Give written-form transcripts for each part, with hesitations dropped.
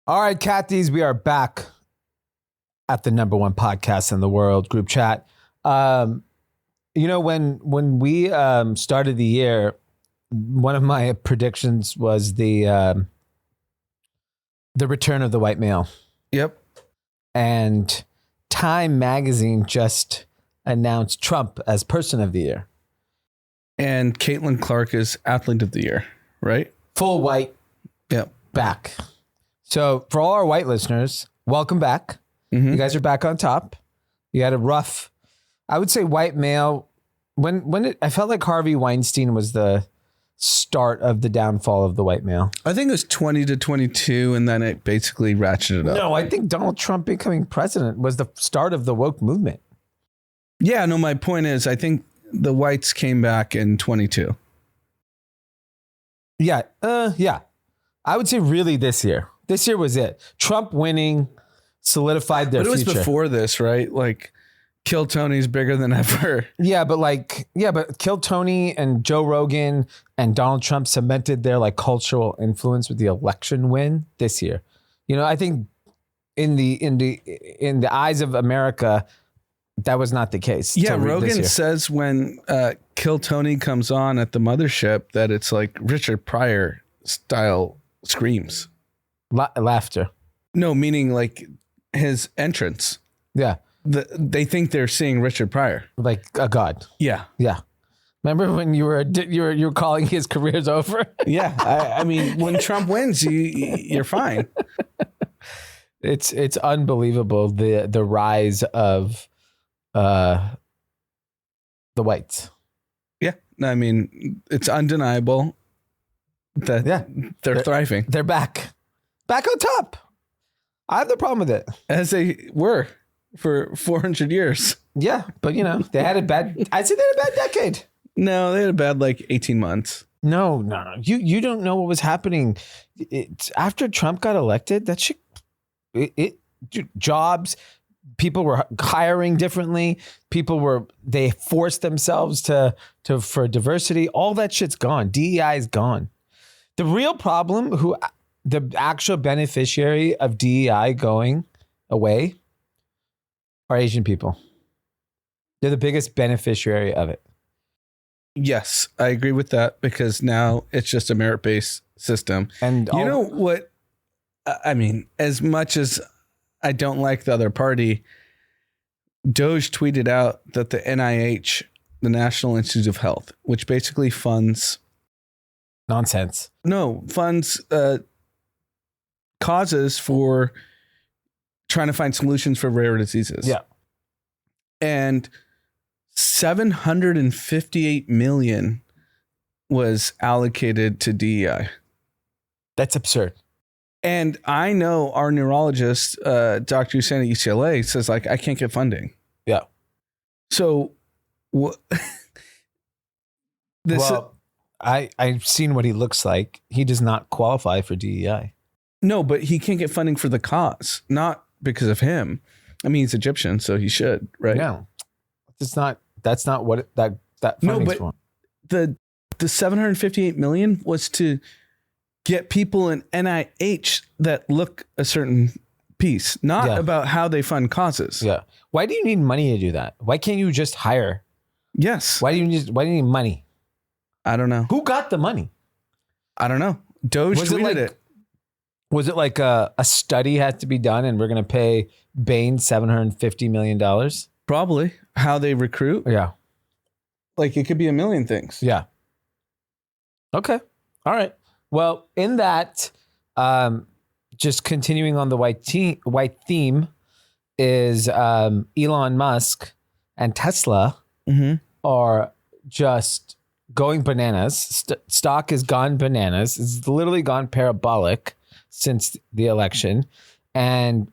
All right, Cathies, we are back at the number one podcast in the world, Group Chat. When we started the year, one of my predictions was the return of the white male. Yep. And Time magazine just announced Trump as Person of the Year. And Caitlin Clark is Athlete of the Year, right? Full white. Yep. Back. So for all our white listeners, welcome back. Mm-hmm. You guys are back on top. You had a rough, I would say, white male. I felt like Harvey Weinstein was the start of the downfall of the white male. I think it was 20 to 22, and then it basically ratcheted up. No, I think Donald Trump becoming president was the start of the woke movement. Yeah, no, my point is, I think the whites came back in 22. Yeah. I would say really this year. This year was it. Trump winning solidified their future. But it was before this, right? Like, Kill Tony's bigger than ever. Yeah, but Kill Tony and Joe Rogan and Donald Trump cemented their cultural influence with the election win this year. I think in the eyes of America, that was not the case. Yeah, Rogan says when Kill Tony comes on at the mothership that it's like Richard Pryor style screams. Laughter. No, meaning like his entrance. Yeah. They think they're seeing Richard Pryor. Like a god. Yeah. Yeah. Remember when you were calling his career's over? Yeah. I mean, when Trump wins, you're fine. It's unbelievable the rise of the whites. Yeah. I mean, it's undeniable that they're thriving. They're back on top. I have no problem with it. As they were for 400 years. Yeah, but they had a bad. I'd say they had a bad decade. No, they had a bad 18 months. No. You don't know what was happening. After Trump got elected, that shit. Jobs. People were hiring differently. They forced themselves for diversity. All that shit's gone. DEI is gone. The real problem, the actual beneficiary of DEI going away, are Asian people. They're the biggest beneficiary of it. Yes, I agree with that because now it's just a merit-based system. And you know what? I mean, as much as I don't like the other party, Doge tweeted out that the NIH, the National Institute of Health, which basically funds causes for trying to find solutions for rare diseases. Yeah. And 758 million was allocated to DEI. That's absurd. And I know our neurologist, Dr. Hussein at UCLA, says I can't get funding. Yeah. So I've seen what he looks like. He does not qualify for DEI. No, but he can't get funding for the cause, not because of him. I mean, he's Egyptian, so he should, right? No, that's not what that funding's for. The 758 million was to get people in NIH that look a certain piece, not about how they fund causes. Yeah. Why do you need money to do that? Why can't you just hire? Yes. Why do you need money? I don't know. Who got the money? I don't know. Doge tweeted it. Was it like a study had to be done and we're going to pay Bain $750 million? Probably. How they recruit? Yeah. It could be a million things. Yeah. Okay. All right. Well, in that, just continuing on the white theme is Elon Musk and Tesla are just going bananas. Stock has gone bananas. It's literally gone parabolic since the election. And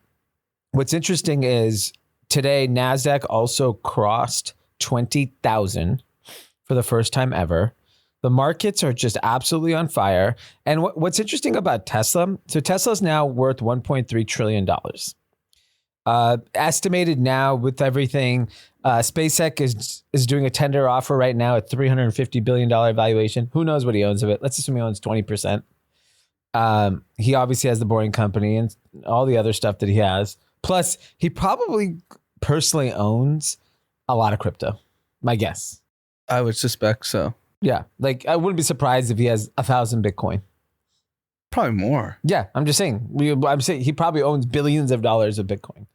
what's interesting is today, NASDAQ also crossed 20,000 for the first time ever. The markets are just absolutely on fire. And what's interesting about Tesla, so Tesla's now worth $1.3 trillion. Estimated now with everything, SpaceX is doing a tender offer right now at $350 billion valuation. Who knows what he owns of it? Let's assume he owns 20%. He obviously has the Boring Company and all the other stuff that he has. Plus, he probably personally owns a lot of crypto. My guess. I would suspect so. Yeah. Like, I wouldn't be surprised if he has 1,000 Bitcoin. Probably more. Yeah. I'm just saying. I'm saying he probably owns billions of dollars of Bitcoin.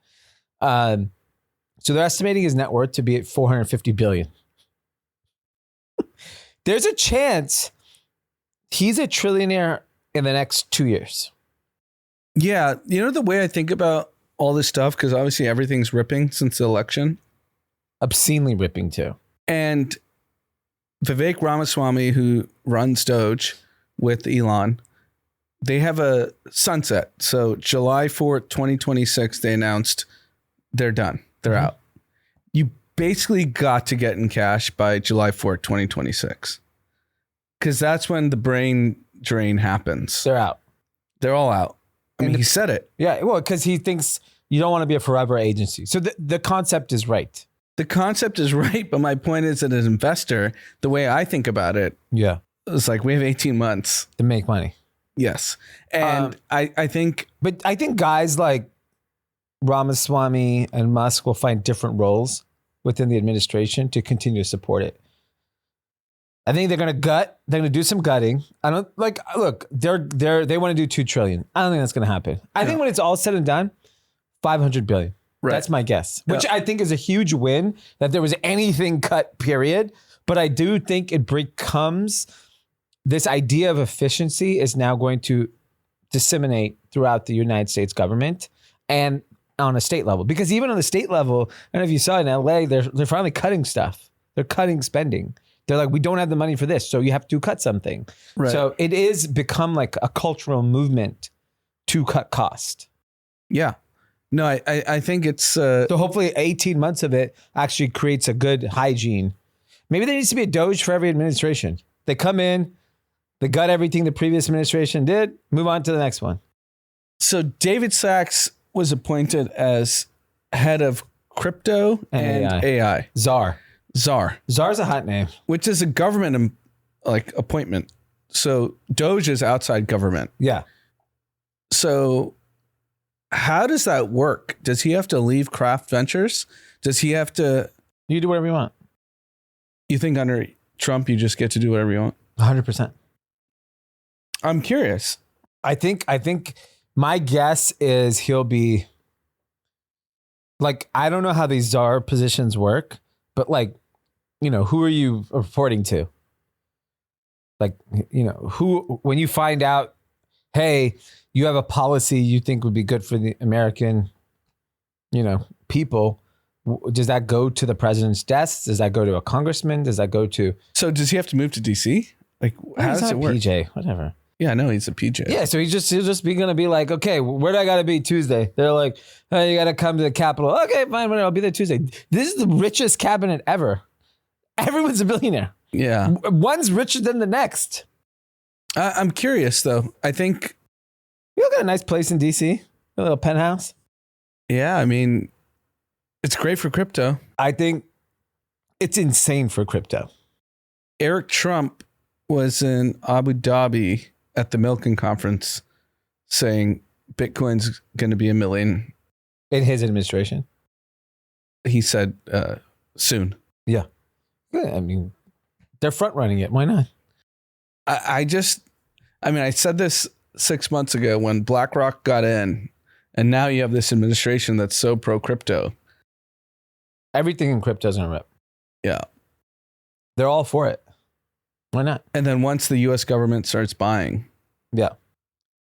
So they're estimating his net worth to be at 450 billion. There's a chance he's a trillionaire in the next 2 years. Yeah. You know, the way I think about all this stuff, because obviously everything's ripping since the election. Obscenely ripping too. And Vivek Ramaswamy, who runs Doge with Elon, they have a sunset. So July 4th, 2026, they announced they're done. They're out. You basically got to get in cash by July 4th, 2026. Because that's when the brain drain happens. They're out. They're all out. I mean, he said it. Yeah, well, because he thinks you don't want to be a forever agency. So the concept is right. The concept is right, but my point is that as an investor, the way I think about it, it's like we have 18 months to make money. Yes. And I think... But I think guys like Ramaswamy and Musk will find different roles within the administration to continue to support it. I think they're going to gut. They're going to do some gutting. I don't like, look, they want to do 2 trillion. I don't think that's going to happen. I think when it's all said and done, 500 billion. Right. That's my guess, which I think is a huge win that there was anything cut, period. But I do think it becomes this idea of efficiency is now going to disseminate throughout the United States government and on a state level. Because even on the state level, I don't know if you saw in LA, they're finally cutting stuff. They're cutting spending. They're like, we don't have the money for this, so you have to cut something. Right. So it is become like a cultural movement to cut cost. Yeah. No, I think it's... so hopefully 18 months of it actually creates a good hygiene. Maybe there needs to be a Doge for every administration. They come in, they gut everything the previous administration did, move on to the next one. So David Sachs was appointed as head of crypto and AI. Czar. Czar's a hot name. Which is a government appointment. So Doge is outside government. Yeah. So how does that work? Does he have to leave Craft Ventures? Does he have to... You do whatever you want. You think under Trump, you just get to do whatever you want? 100%. I'm curious. I think my guess is he'll be like, I don't know how these czar positions work, but like, you know, who are you reporting to? Like, you know, who, when you find out, hey, you have a policy you think would be good for the American, you know, people, does that go to the president's desk? Does that go to a congressman? Does that go to... So does he have to move to DC? Like, how does it work? PJ, whatever. Yeah, no, he's a PJ. Yeah, so he'll just be gonna be like, okay, where do I gotta be Tuesday? They're like, oh, you gotta come to the Capitol. Okay, fine, whatever, I'll be there Tuesday. This is the richest cabinet ever. Everyone's a billionaire. Yeah. One's richer than the next. I'm curious though. I think you got a nice place in DC, a little penthouse. Yeah, I mean, it's great for crypto. I think it's insane for crypto. Eric Trump was in Abu Dhabi at the Milken conference saying Bitcoin's going to be $1 million. In his administration? He said soon. Yeah. I mean, they're front running it. Why not? I said this 6 months ago when BlackRock got in, and now you have this administration that's so pro crypto. Everything in crypto's in a rip. Yeah. They're all for it. Why not? And then once the US government starts buying,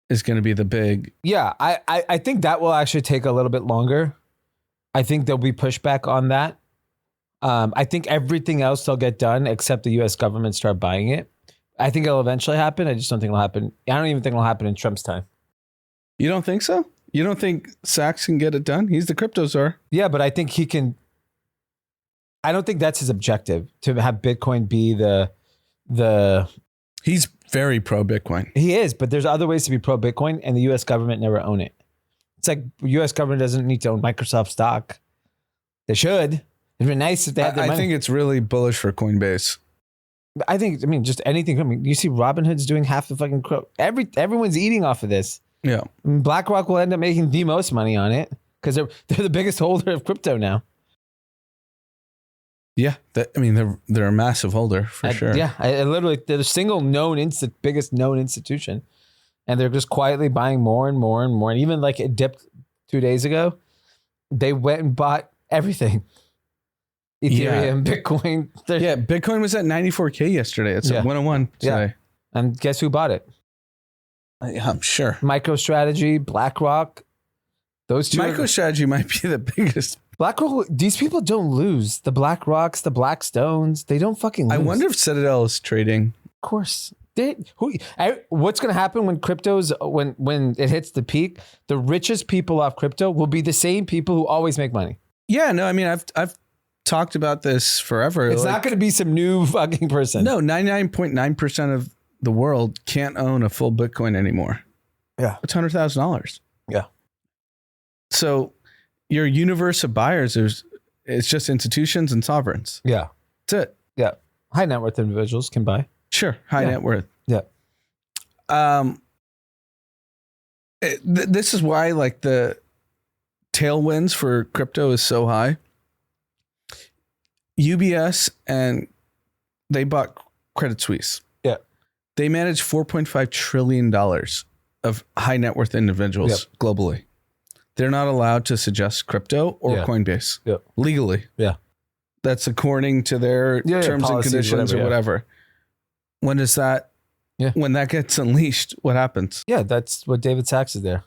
is going to be the big... Yeah, I think that will actually take a little bit longer. I think there'll be pushback on that. I think everything else they'll get done except the US government start buying it. I think it'll eventually happen. I just don't think it'll happen. I don't even think it'll happen in Trump's time. You don't think so? You don't think Sachs can get it done? He's the crypto czar. Yeah, but I think he can... I don't think that's his objective, to have Bitcoin be the... He's very pro Bitcoin. He is, but there's other ways to be pro Bitcoin, and the US government never own it. It's like US government doesn't need to own Microsoft stock. They should. It'd be nice if they had their money. I think it's really bullish for Coinbase. I mean, just anything. I mean, you see Robinhood's doing half the fucking everyone's eating off of this. Yeah. I mean, BlackRock will end up making the most money on it because they're the biggest holder of crypto now. Yeah. They're a massive holder for sure. Yeah. Literally, they're the single biggest known institution. And they're just quietly buying more and more and more. And even like it dipped 2 days ago, they went and bought everything. Ethereum, Bitcoin. Yeah, Bitcoin was at 94K yesterday. It's at 101 today. Yeah. And guess who bought it? I'm sure. MicroStrategy, BlackRock. Those two. MicroStrategy might be the biggest. BlackRock. These people don't lose. The BlackRocks, the Blackstones, they don't fucking lose. I wonder if Citadel is trading. Of course. What's going to happen when when it hits the peak? The richest people off crypto will be the same people who always make money. Yeah, no, I mean, I've talked about this forever. It's not going to be some new fucking person. No, 99.9% of the world can't own a full Bitcoin anymore. Yeah. It's $100,000. Yeah. So your universe of buyers it's just institutions and sovereigns. Yeah. That's it. Yeah. High net worth individuals can buy. Sure. High net worth. Yeah. This is why like the tailwinds for crypto is so high. UBS and they bought Credit Suisse. Yeah. They manage $4.5 trillion of high net worth individuals globally. They're not allowed to suggest crypto or Coinbase legally. Yeah. That's according to their terms and conditions or whatever. When does that, when that gets unleashed, what happens? Yeah, that's what David Sachs is there.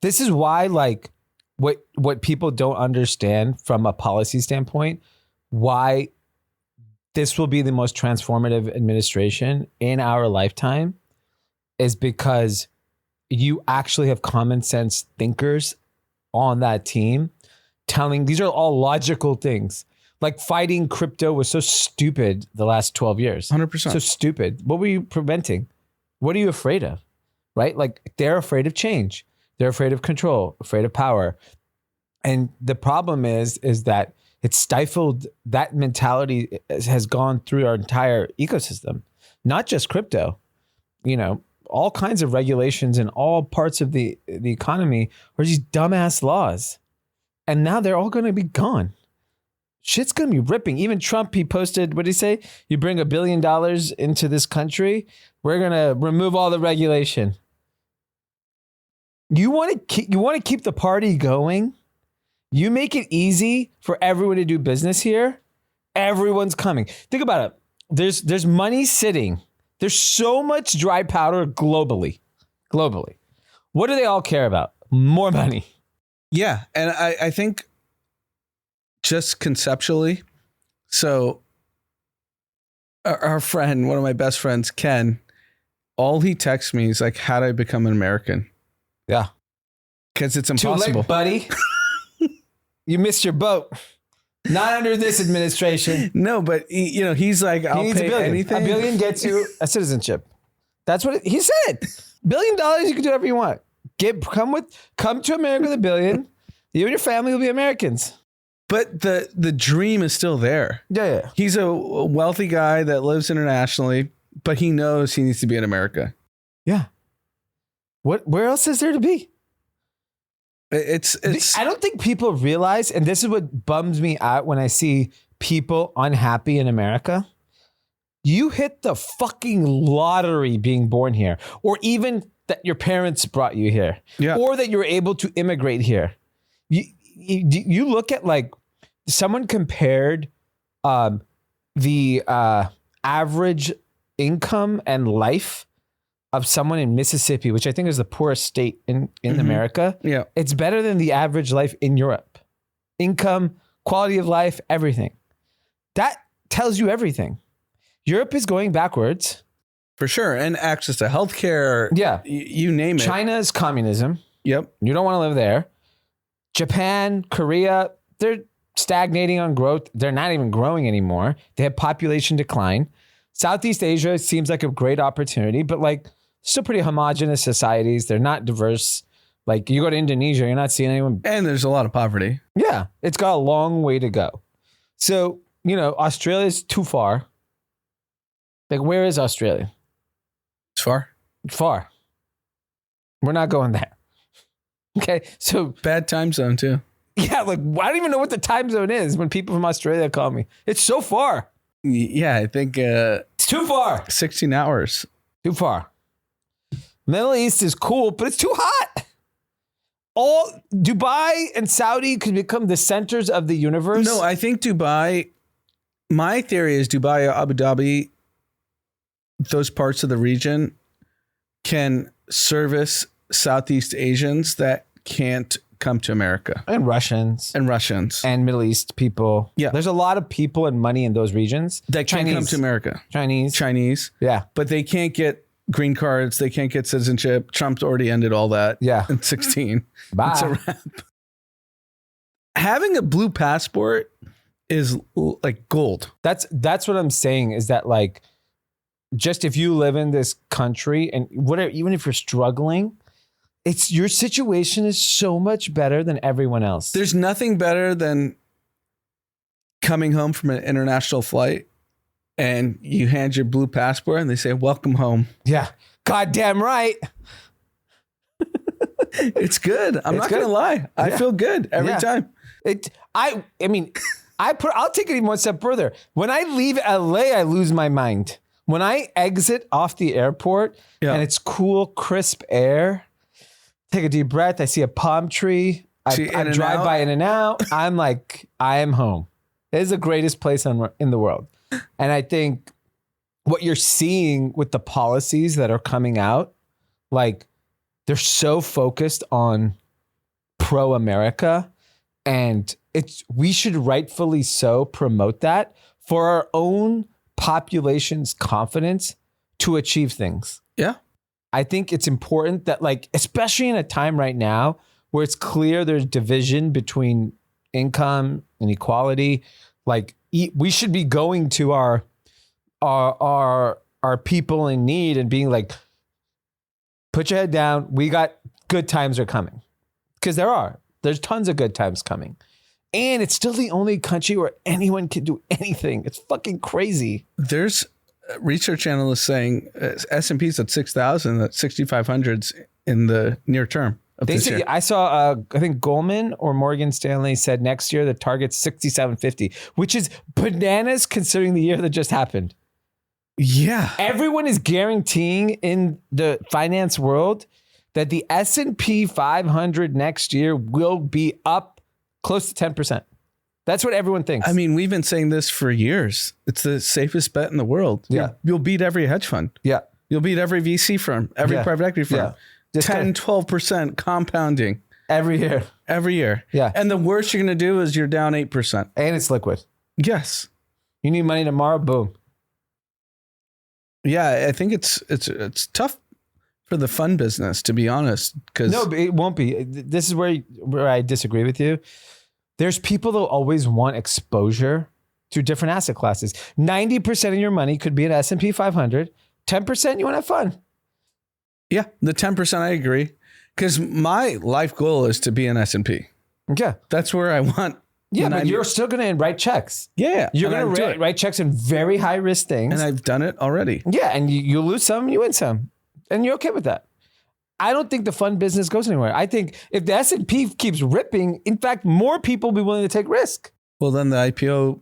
This is why, like, what people don't understand from a policy standpoint, why this will be the most transformative administration in our lifetime is because you actually have common sense thinkers on that team telling, these are all logical things. Like fighting crypto was so stupid the last 12 years. 100%. So stupid. What were you preventing? What are you afraid of? Right? Like they're afraid of change. They're afraid of control, afraid of power. And the problem is that it's stifled, that mentality has gone through our entire ecosystem, not just crypto. You know, all kinds of regulations in all parts of the economy are these dumbass laws. And now they're all going to be gone. Shit's going to be ripping. Even Trump, he posted, what did he say? You bring $1 billion into this country, we're going to remove all the regulation. You want to keep the party going? You make it easy for everyone to do business here. Everyone's coming. Think about it. There's money sitting. There's so much dry powder globally. What do they all care about? More money. Yeah. And I think just conceptually, so our friend, one of my best friends, Ken, all he texts me is like, how do I become an American? Yeah. Because it's impossible. Too late, buddy. You missed your boat. Not under this administration. No, but he's like, I'll pay anything. $1 billion gets you a citizenship. That's what he said. $1 billion, you can do whatever you want. Come to America with $1 billion. You and your family will be Americans. But the dream is still there. Yeah. He's a wealthy guy that lives internationally, but he knows he needs to be in America. Yeah. Where else is there to be? It's I don't think people realize, and this is what bums me out when I see people unhappy in America. You hit the fucking lottery being born here, or even that your parents brought you here, or that you're able to immigrate here. You look at, like, someone compared the average income and life of someone in Mississippi, which I think is the poorest state in America. Yeah. It's better than the average life in Europe. Income, quality of life, everything. That tells you everything. Europe is going backwards. For sure. And access to healthcare. Yeah. You name it. China's communism. Yep. You don't want to live there. Japan, Korea, they're stagnating on growth. They're not even growing anymore. They have population decline. Southeast Asia seems like a great opportunity, but like still pretty homogenous societies. They're not diverse. Like you go to Indonesia, you're not seeing anyone. And there's a lot of poverty. Yeah. It's got a long way to go. So, Australia's too far. Like, where is Australia? It's far. Far. We're not going there. Okay, so bad time zone too. Yeah, like I don't even know what the time zone is when people from Australia call me. It's so far. Yeah, I think it's too far. 16 hours. Too far. Middle East is cool, but it's too hot. All Dubai and Saudi could become the centers of the universe. No, I think Dubai. My theory is Dubai, Abu Dhabi, those parts of the region can service Southeast Asians that can't come to America. And Russians. And Middle East people. Yeah. There's a lot of people and money in those regions. That can't come to America. Chinese. Yeah. But they can't get green cards. They can't get citizenship. Trump's already ended all that. Yeah. In 16. Bye. It's a wrap. Having a blue passport is like gold. That's what I'm saying is that like, just if you live in this country and whatever, even if you're struggling, it's your situation is so much better than everyone else. There's nothing better than coming home from an international flight and you hand your blue passport and they say, welcome home. Yeah. Goddamn right. It's good. I'm not going to lie. Yeah. I feel good every time. I mean, I'll take it even one step further. When I leave LA, I lose my mind. When I exit off the airport and it's cool, crisp air, take a deep breath. I see a palm tree. I drive by In-N-Out. I'm like, I am home. It is the greatest place in the world. And I think what you're seeing with the policies that are coming out, like they're so focused on pro-America, and we should rightfully so promote that for our own population's confidence to achieve things. Yeah. I think it's important that, like, especially in a time right now where it's clear there's division between income and equality, like we should be going to our people in need and being like, put your head down. We got good times are coming, because there's tons of good times coming. And it's still the only country where anyone can do anything. It's fucking crazy. There's research analysts saying S&P's at 6,000, at 6,500s in the near term. I saw, I think Goldman or Morgan Stanley said next year the target's 6,750, which is bananas considering the year that just happened. Yeah. Everyone is guaranteeing in the finance world that the S&P 500 next year will be up close to 10%. That's what everyone thinks. I mean, we've been saying this for years. It's the safest bet in the world. Yeah. You'll beat every hedge fund. Yeah. You'll beat every VC firm, every private equity firm. Yeah. 10, 12% compounding. Every year. Every year. Yeah. And the worst you're going to do is you're down 8%. And it's liquid. Yes. You need money tomorrow, boom. Yeah, I think it's tough for the fund business, to be honest. No, it won't be. This is where I disagree with you. There's people that always want exposure to different asset classes. 90% of your money could be an S&P 500. 10% you want to have fun. Yeah, the 10% I agree. Because my life goal is to be an S&P. Yeah. That's where I want. Yeah, but you're still going to write checks. Yeah. You're going to write checks in very high risk things. And I've done it already. Yeah, and you lose some, you win some. And you're okay with that. I don't think the fund business goes anywhere. I think if the S&P keeps ripping, in fact, more people will be willing to take risk. Well, then the IPO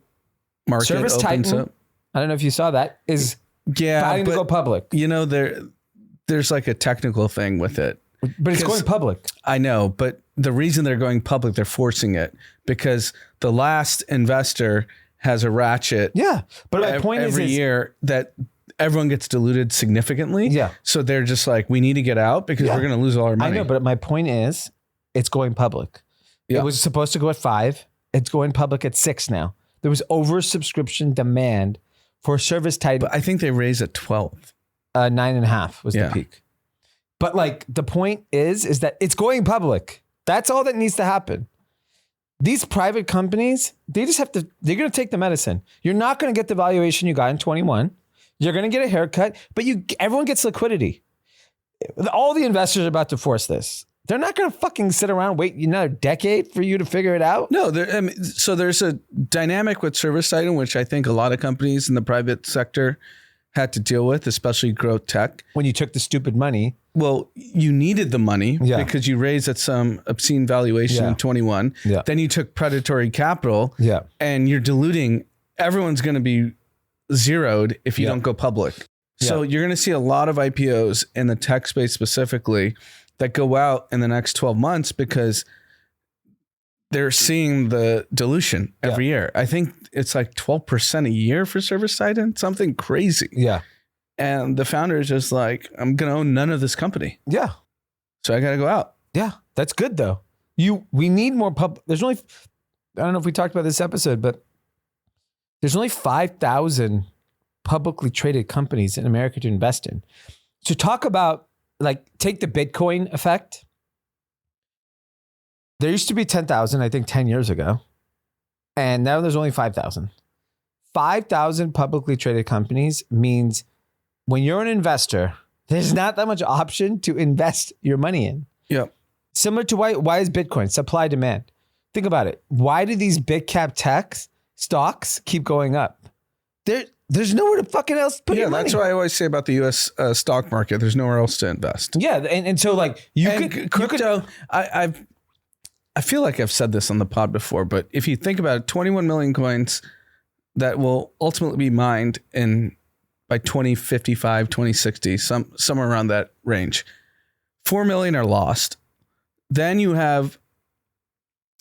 market Service opens Titan, up. I don't know if you saw that, is fighting to go public. You know, there's like a technical thing with it. But it's going public. I know, but the reason they're going public, they're forcing it because the last investor has a ratchet. Yeah, but my point is every year that everyone gets diluted significantly. Yeah. So they're just like, we need to get out because we're going to lose all our money. I know, but my point is it's going public. Yeah. It was supposed to go at 5. It's going public at 6 now. There was oversubscription demand for Service Titan. But I think they raised at 12. 9.5 was the peak. But like the point is that it's going public. That's all that needs to happen. These private companies, they're going to take the medicine. You're not going to get the valuation you got in 21. You're going to get a haircut, but everyone gets liquidity. All the investors are about to force this. They're not going to fucking sit around wait another decade for you to figure it out. No, so there's a dynamic with Service Titan, which I think a lot of companies in the private sector had to deal with, especially growth tech. When you took the stupid money. Well, you needed the money because you raised at some obscene valuation in 21. Yeah. Then you took predatory capital and you're diluting. Everyone's going to be zeroed if you don't go public. So you're going to see a lot of IPOs in the tech space specifically that go out in the next 12 months because they're seeing the dilution every year. I think it's like 12% a year for server-side and something crazy. Yeah. And the founder is just like, I'm going to own none of this company. Yeah. So I got to go out. Yeah. That's good though. We need more there's only, I don't know if we talked about this episode, but there's only 5,000 publicly traded companies in America to invest in. To talk about, like, take the Bitcoin effect. There used to be 10,000, I think 10 years ago. And now there's only 5,000. 5,000 publicly traded companies means when you're an investor, there's not that much option to invest your money in. Yeah. Similar to why is Bitcoin? Supply demand. Think about it. Why do these big cap tech stocks keep going up? There's nowhere to fucking else put your money. That's what I always say about the U.S. Stock market. There's nowhere else to invest. Yeah, and so like crypto. I feel like I've said this on the pod before, but if you think about it, 21 million coins that will ultimately be mined by 2055, 2060, somewhere around that range. 4 million are lost. Then you have,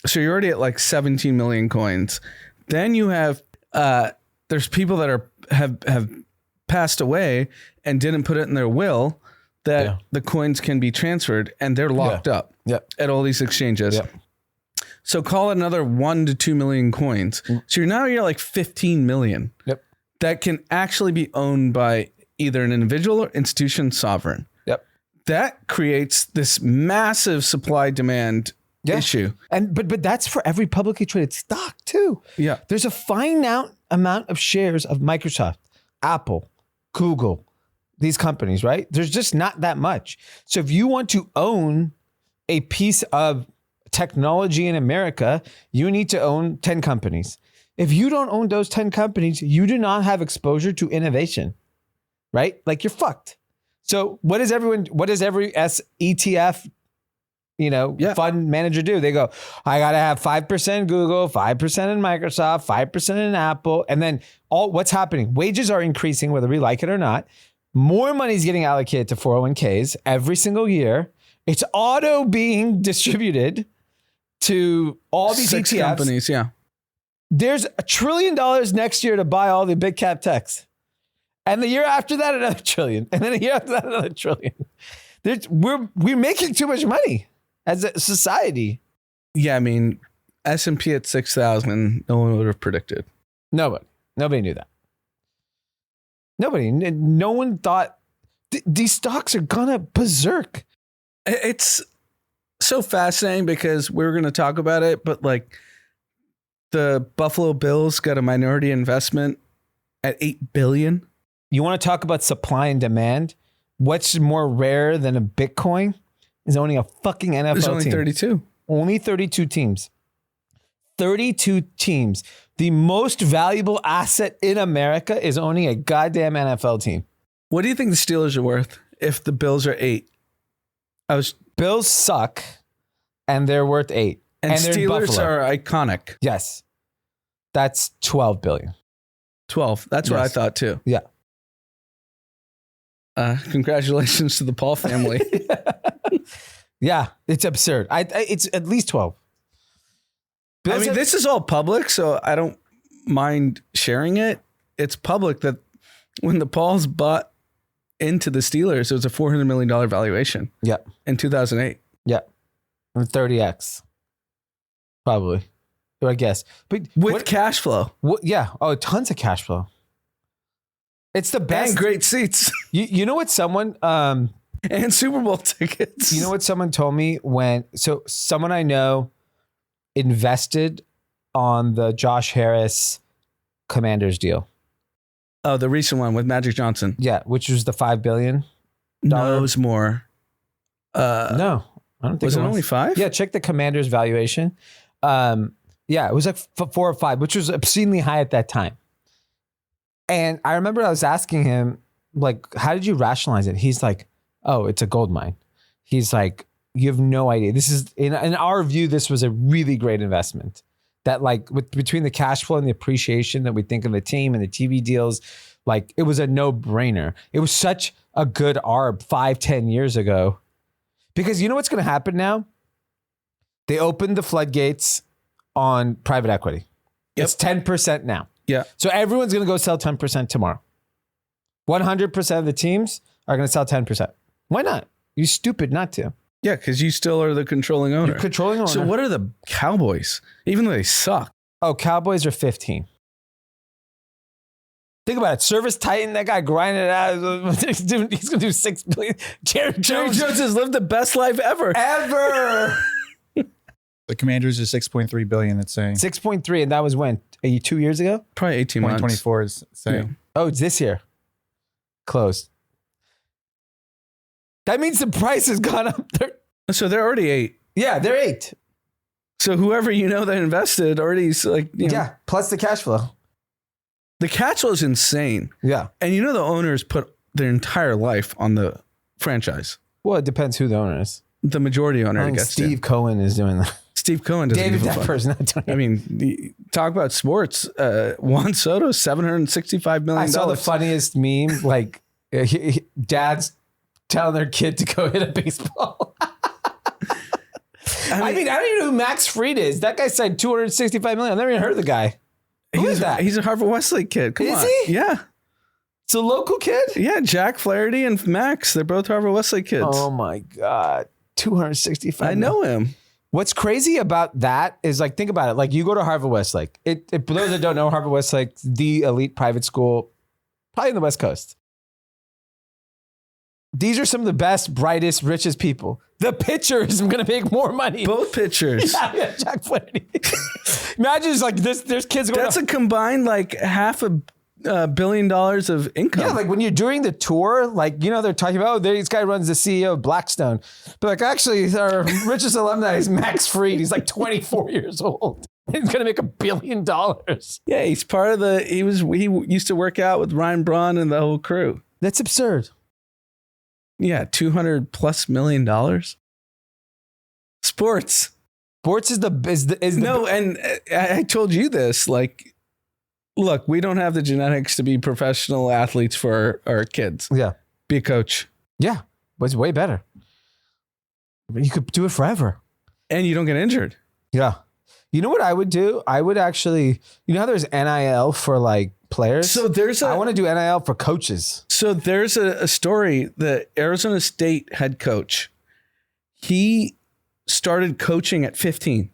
so you're already at like 17 million coins. Then you have, there's people that have passed away and didn't put it in their will that the coins can be transferred and they're locked up at all these exchanges. Yeah. So call it another 1 to 2 million coins. So you're like 15 million that can actually be owned by either an individual or institution sovereign. Yep. That creates this massive supply demand issue. But that's for every publicly traded stock too. Yeah. There's a finite amount of shares of Microsoft, Apple, Google, these companies, right? There's just not that much. So if you want to own a piece of technology in America, you need to own 10 companies. If you don't own those 10 companies, you do not have exposure to innovation, right? Like you're fucked. So what does every ETF, fund manager do? They go, I got to have 5% Google, 5% in Microsoft, 5% in Apple. And then what's happening? Wages are increasing, whether we like it or not. More money is getting allocated to 401ks every single year. It's auto being distributed to all these 6 ETFs. companies. Yeah. There's $1 trillion next year to buy all the big cap techs. And the year after that, another trillion. And then the year after that, another trillion. We're making too much money as a society. Yeah. I mean, S&P at 6,000, no one would have predicted. Nobody knew that. No one thought these stocks are gonna berserk. It's so fascinating because we were going to talk about it, but like the Buffalo Bills got a minority investment at $8 billion. You want to talk about supply and demand? What's more rare than a Bitcoin is owning a fucking NFL team. There's only 32. Only 32 teams. 32 teams. The most valuable asset in America is owning a goddamn NFL team. What do you think the Steelers are worth if the Bills are 8? Bills suck, and they're worth 8. And Steelers are iconic. Yes. That's 12 billion. 12. That's what I thought too. Yeah. Congratulations to the Paul family. Yeah, it's absurd. It's at least 12. This is all public, so I don't mind sharing it. It's public that when the Pauls bought into the Steelers, it was a $400 million valuation. Yeah. In 2008. Yeah. And 30x. Probably. I guess. But with cash flow. Yeah. Oh, tons of cash flow. It's the best. And great seats. You know what someone... and Super Bowl tickets. You know what someone told me someone I know invested on the Josh Harris Commanders deal. Oh, the recent one with Magic Johnson. Yeah, which was the $5 billion. No, it was more. No, I don't think was it only 5? Yeah, check the Commanders valuation. Yeah, it was like 4 or 5, which was obscenely high at that time. And I remember I was asking him, like, how did you rationalize it? He's like, oh, it's a gold mine. He's like, you have no idea. This is, in our view, this was a really great investment. That like between the cash flow and the appreciation that we think of the team and the TV deals, like it was a no-brainer. It was such a good arb 5-10 years ago. Because you know what's going to happen now? They opened the floodgates on private equity. Yep. It's 10% now. Yeah. So everyone's going to go sell 10% tomorrow. 100% of the teams are going to sell 10%. Why not? You're stupid not to. Yeah, because you still are the controlling owner. You're controlling owner. So what are the Cowboys? Even though they suck. Oh, Cowboys are 15. Think about it. Service Titan, that guy grinding it out. He's going to do $6 billion. Jerry Jones has lived the best life ever. Ever. The Commanders are 6.3 billion. That's saying 6.3, and that was when? 2 years ago? Probably 18 months. 2024 is saying. Yeah. Oh, it's this year. Closed. That means the price has gone up. So they're already 8. Yeah, they're 8. So whoever that invested already like yeah, plus the cash flow. The cash flow is insane. Yeah, and the owners put their entire life on the franchise. Well, it depends who the owner is. The majority owner, I think Steve Cohen is doing that. Steve Cohen doesn't David give a Depper's fuck. not doing it. I mean, talk about sports. Juan Soto, $765 million. I saw the funniest meme. Like, dads telling their kid to go hit a baseball. I mean, I don't even know who Max Fried is. That guy signed $265 million. I've never even heard of the guy. Who is that? He's a Harvard Westlake kid. Come on. Is he? Yeah. It's a local kid? Yeah, Jack Flaherty and Max. They're both Harvard Westlake kids. Oh, my God. $265 million. I know him. What's crazy about that is, like, think about it. Like, you go to Harvard Westlake. For those that don't know, Harvard Westlake, the elite private school, probably in the West Coast. These are some of the best, brightest, richest people. The pitchers are going to make more money. Both pitchers. Yeah, Jack Flaherty. Imagine it's like there's kids going. That's a combined like $500 million of income. Yeah, like when you're doing the tour, like, they're talking about, oh, this guy runs the CEO of Blackstone. But like, actually, our richest alumni is Max Fried. He's like 24 years old. He's going to make $1 billion. Yeah, he's part of he used to work out with Ryan Braun and the whole crew. That's absurd. Yeah, $200+ million. Sports is no, and I told you this. Like, look, we don't have the genetics to be professional athletes for our kids. Yeah, be a coach. Yeah, but it's way better. You could do it forever, and you don't get injured. Yeah, you know what I would do? I would actually, how there's NIL for like players. So I want to do NIL for coaches. So there's a story. The Arizona State head coach, he started coaching at 15.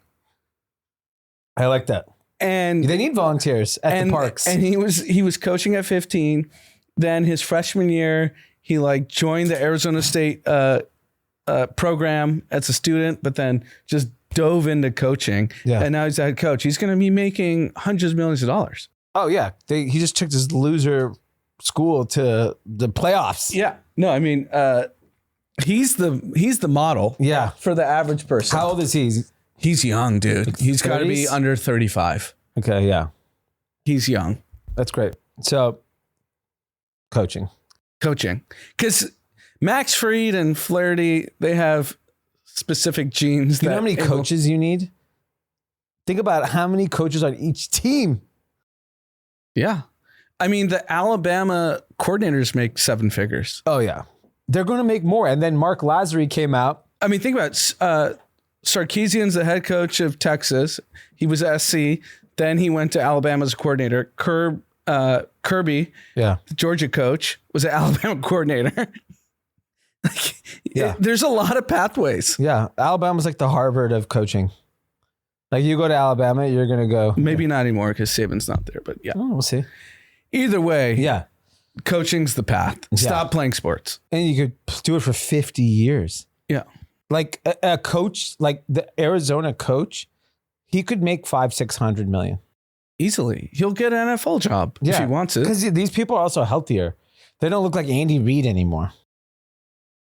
I like that. And they need volunteers at the parks. And he was coaching at 15. Then his freshman year, he like joined the Arizona State program as a student, but then just dove into coaching. Yeah. And now he's a head coach. He's going to be making hundreds of millions of dollars. Oh yeah, he just took this loser school to the playoffs. Yeah. No, I mean, he's the model. Yeah. For the average person. How old is he? He's young, dude. Like he's got to be under 35. Okay. Yeah. He's young. That's great. So, coaching. Because Max Fried and Flaherty, they have specific genes. You know how many coaches you need? Think about how many coaches on each team. Yeah. I mean, the Alabama coordinators make 7 figures. Oh, yeah. They're going to make more. And then Mark Lazary came out. I mean, think about it. Sarkisian's the head coach of Texas. He was SC. Then he went to Alabama as a coordinator. Kirby, the Georgia coach, was an Alabama coordinator. There's a lot of pathways. Yeah. Alabama's like the Harvard of coaching. Like, you go to Alabama, you're going to go. Maybe not anymore because Saban's not there, but yeah. Oh, we'll see. Either way. Yeah. Coaching's the path. Stop playing sports. And you could do it for 50 years. Yeah. Like a coach, like the Arizona coach, he could make $500-600 million. Easily. He'll get an NFL job if he wants it. Because these people are also healthier. They don't look like Andy Reid anymore.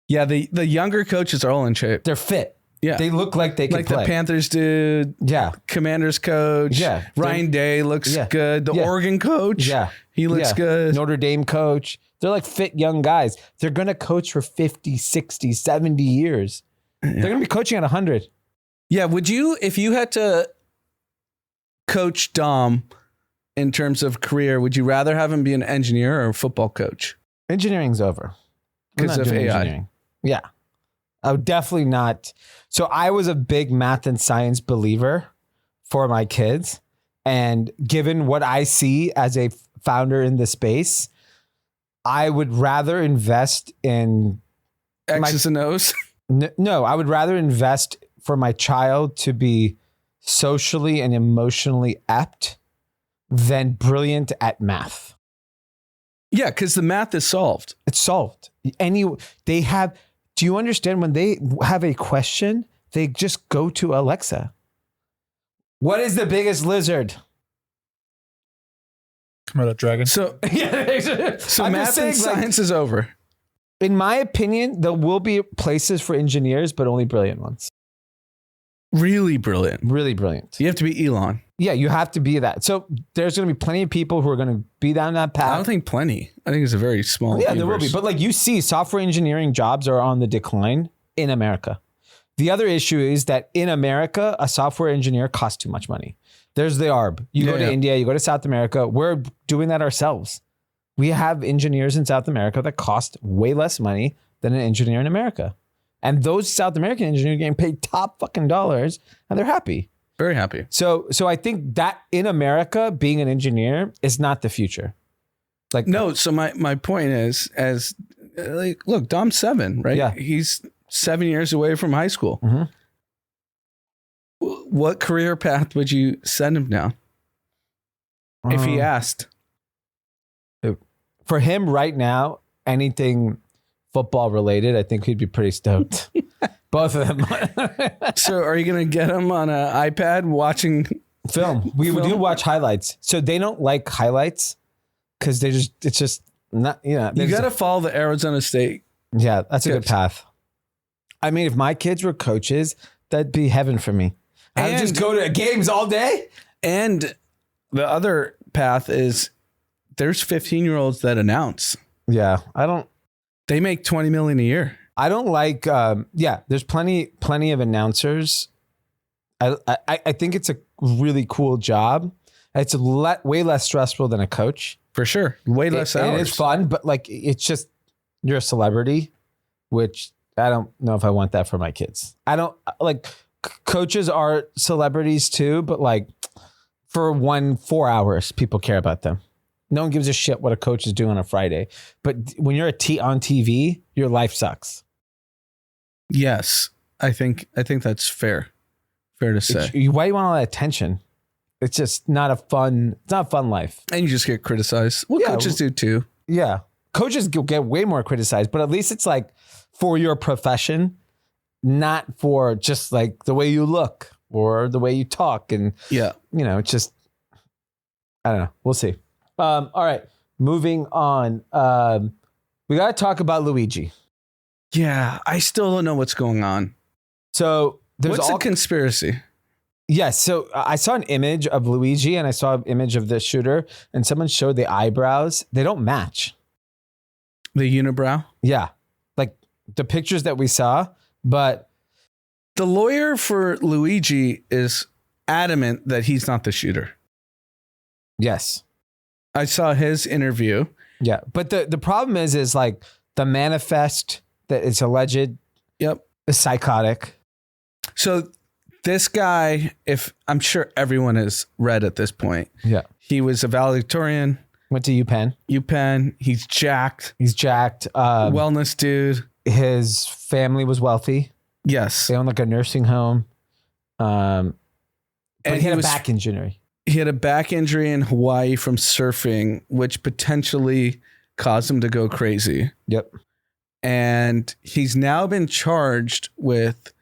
Yeah, the younger coaches are all in shape. They're fit. Yeah. They look like they can play. The Panthers dude. Yeah. Commanders coach. Yeah. Ryan Day looks good. The Oregon coach. Yeah. He looks good. Notre Dame coach. They're like fit young guys. They're going to coach for 50, 60, 70 years. Yeah. They're going to be coaching at 100. Yeah. Would you, if you had to coach Dom in terms of career, would you rather have him be an engineer or a football coach? Engineering's over. Because of AI. Yeah. I would definitely not. So I was a big math and science believer for my kids. And given what I see as a founder in the space, I would rather invest in X's and O's. No, I would rather invest for my child to be socially and emotionally apt than brilliant at math. Yeah, because the math is solved. It's solved. Do you understand when they have a question, they just go to Alexa? What is the biggest lizard? Komodo dragon. So math and science is over. In my opinion, there will be places for engineers, but only brilliant ones. Really brilliant. Really brilliant. You have to be Elon. Yeah, you have to be that. So there's going to be plenty of people who are going to be down that path. I don't think plenty. I think it's a very small universe. There will be. But like you see, software engineering jobs are on the decline in America. The other issue is that in America, a software engineer costs too much money. There's the ARB. You go to India, you go to South America. We're doing that ourselves. We have engineers in South America that cost way less money than an engineer in America. And those South American engineers are getting paid top fucking dollars and they're happy. Very happy. So I think that in America, being an engineer is not the future. Like no. So my point is, look, Dom's 7, right? Yeah. He's 7 years away from high school. Mm-hmm. What career path would you send him down if he asked? For him right now, anything football related, I think he'd be pretty stoked. Both of them. So are you going to get him on an iPad watching film? We do watch highlights. So they don't like highlights because it's just not, you know. You got to follow the Arizona State. Yeah, that's a good path. I mean, if my kids were coaches, that'd be heaven for me. I would just go to games all day. And the other path is there's 15-year-olds that announce. Yeah, they make $20 million a year. I don't like, there's plenty of announcers. I think it's a really cool job. It's way less stressful than a coach. For sure. Way less hours. It's fun, but like, it's just, you're a celebrity, which I don't know if I want that for my kids. I don't like coaches are celebrities too, but like for 4 hours, people care about them. No one gives a shit what a coach is doing on a Friday. But when you're on TV, your life sucks. Yes, I think that's fair. Fair to say. Why do you want all that attention? It's just not a fun life. And you just get criticized. Well, coaches do too. Yeah. Coaches get way more criticized, but at least it's like for your profession, not for just like the way you look or the way you talk. And, it's just, I don't know. We'll see. All right. Moving on. We got to talk about Luigi. Yeah. I still don't know what's going on. So what's a conspiracy? Yes. So I saw an image of Luigi and I saw an image of the shooter and someone showed the eyebrows. They don't match. The unibrow? Yeah. Like the pictures that we saw, but the lawyer for Luigi is adamant that he's not the shooter. Yes. I saw his interview. Yeah. But the problem is like the manifest that it's alleged. Yep. Is psychotic. So this guy, if I'm sure everyone has read at this point. Yeah. He was a valedictorian. Went to UPenn. He's jacked. Wellness dude. His family was wealthy. Yes. They owned like a nursing home. And he had a back injury. He had a back injury in Hawaii from surfing, which potentially caused him to go crazy. Yep. And he's now been charged with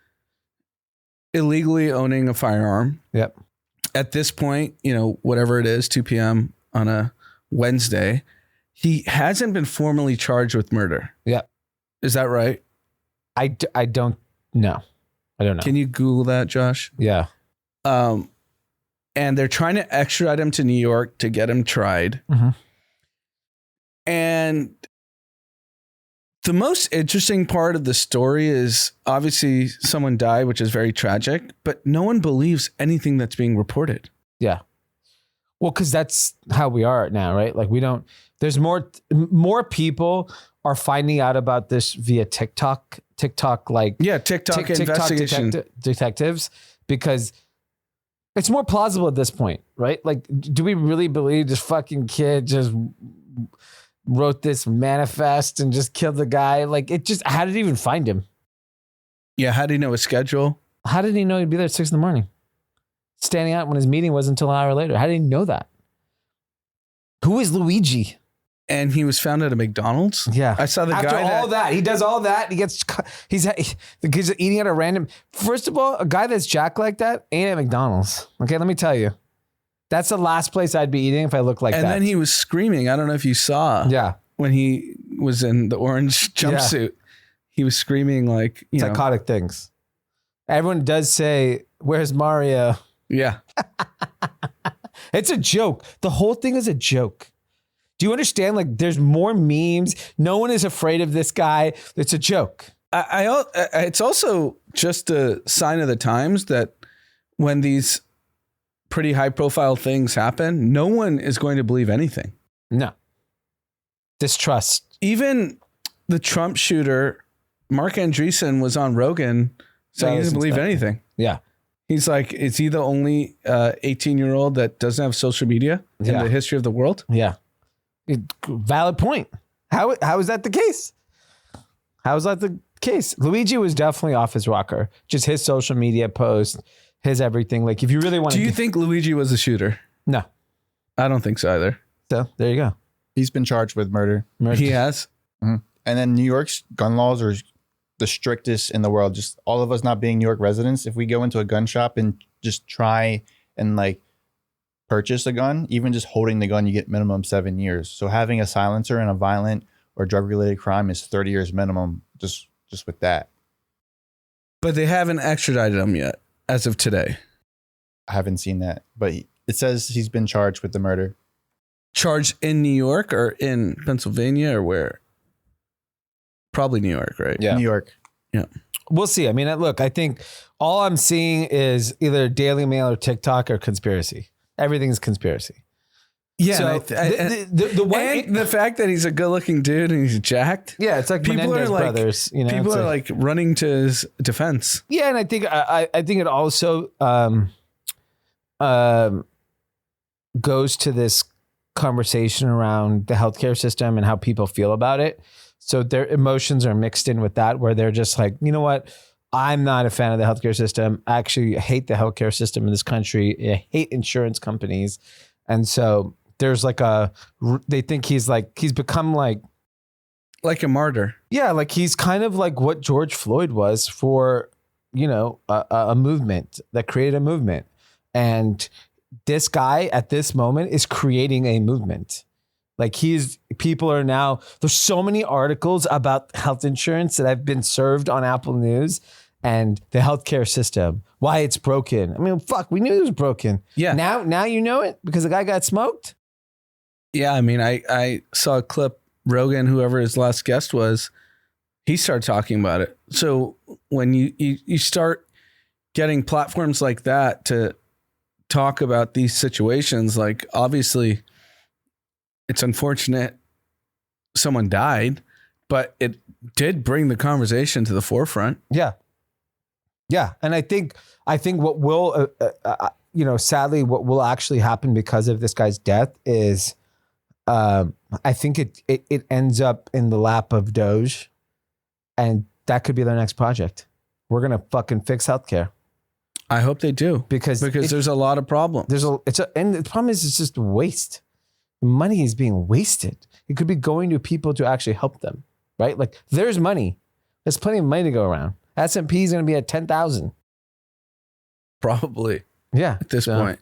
illegally owning a firearm. Yep. At this point, whatever it is, 2 p.m. on a Wednesday, he hasn't been formally charged with murder. Yep. Is that right? I don't know. I don't know. Can you Google that, Josh? Yeah. And they're trying to extradite him to New York to get him tried. Mm-hmm. And the most interesting part of the story is obviously someone died, which is very tragic, but no one believes anything that's being reported. Yeah. Well, because that's how we are now, right? Like there's more people are finding out about this via TikTok, like TikTok investigation detectives, because it's more plausible at this point, right? Like, do we really believe this fucking kid just wrote this manifest and just killed the guy? Like, how did he even find him? Yeah, how did he know his schedule? How did he know he'd be there at 6 a.m? Standing out when his meeting wasn't until an hour later. How did he know that? Who is Luigi? And he was found at a McDonald's. Yeah, I saw the After guy. all that, he does all that. The kid's eating at a random. First of all, a guy that's jacked like that ain't at McDonald's. Okay, let me tell you, that's the last place I'd be eating if I looked like that. And then he was screaming. I don't know if you saw. Yeah, when he was in the orange jumpsuit, he was screaming like psychotic things. Everyone does say, "Where's Mario?" Yeah, it's a joke. The whole thing is a joke. Do you understand? Like, there's more memes. No one is afraid of this guy. It's a joke. It's also just a sign of the times that when these pretty high profile things happen, no one is going to believe anything. No. Distrust. Even the Trump shooter, Mark Andreessen, was on Rogan saying he doesn't believe anything. Yeah. He's like, is he the only 18-year-old that doesn't have social media in the history of the world? Yeah. Valid point. How is that the case? How is that the case? Luigi was definitely off his rocker. Just his social media post, his everything. Like, if you really want to... Do you think Luigi was a shooter? No. I don't think so either. So, there you go. He's been charged with murder. He has? Mm-hmm. And then New York's gun laws are the strictest in the world. Just all of us not being New York residents, if we go into a gun shop and just try and like purchase a gun, even just holding the gun, you get minimum 7 years. So having a silencer in a violent or drug-related crime is 30 years minimum just with that. But they haven't extradited him yet, as of today. I haven't seen that, but it says he's been charged with the murder. Charged in New York or in Pennsylvania or where? Probably New York, right? Yeah. New York. Yeah. We'll see. I mean, look, I think all I'm seeing is either Daily Mail or TikTok or conspiracy. Everything's conspiracy. Yeah. So the fact that he's a good-looking dude and he's jacked. Yeah, it's like Menendez brothers. You know, people are like running to his defense. Yeah, and I think it also goes to this conversation around the healthcare system and how people feel about it. So their emotions are mixed in with that, where they're just like, you know what? I'm not a fan of the healthcare system. I actually hate the healthcare system in this country. I hate insurance companies. And so there's like they think he's become like a martyr. Yeah. Like he's kind of like what George Floyd was for, a movement that created a movement. And this guy at this moment is creating a movement. Like people are now, there's so many articles about health insurance that have been served on Apple News and the healthcare system, why it's broken. I mean, fuck, we knew it was broken. Yeah. Now you know it because the guy got smoked. Yeah. I mean, I saw a clip, Rogan, whoever his last guest was, he started talking about it. So when you start getting platforms like that to talk about these situations, like obviously it's unfortunate someone died, but it did bring the conversation to the forefront. Yeah. Yeah. And I think what will, sadly, what will actually happen because of this guy's death is, I think it ends up in the lap of Doge, and that could be their next project. We're going to fucking fix healthcare. I hope they do because there's a lot of problems. And the problem is it's just waste. Money is being wasted. It could be going to people to actually help them, right? Like there's money. There's plenty of money to go around. S&P is going to be at 10,000. Probably. Yeah. At this point.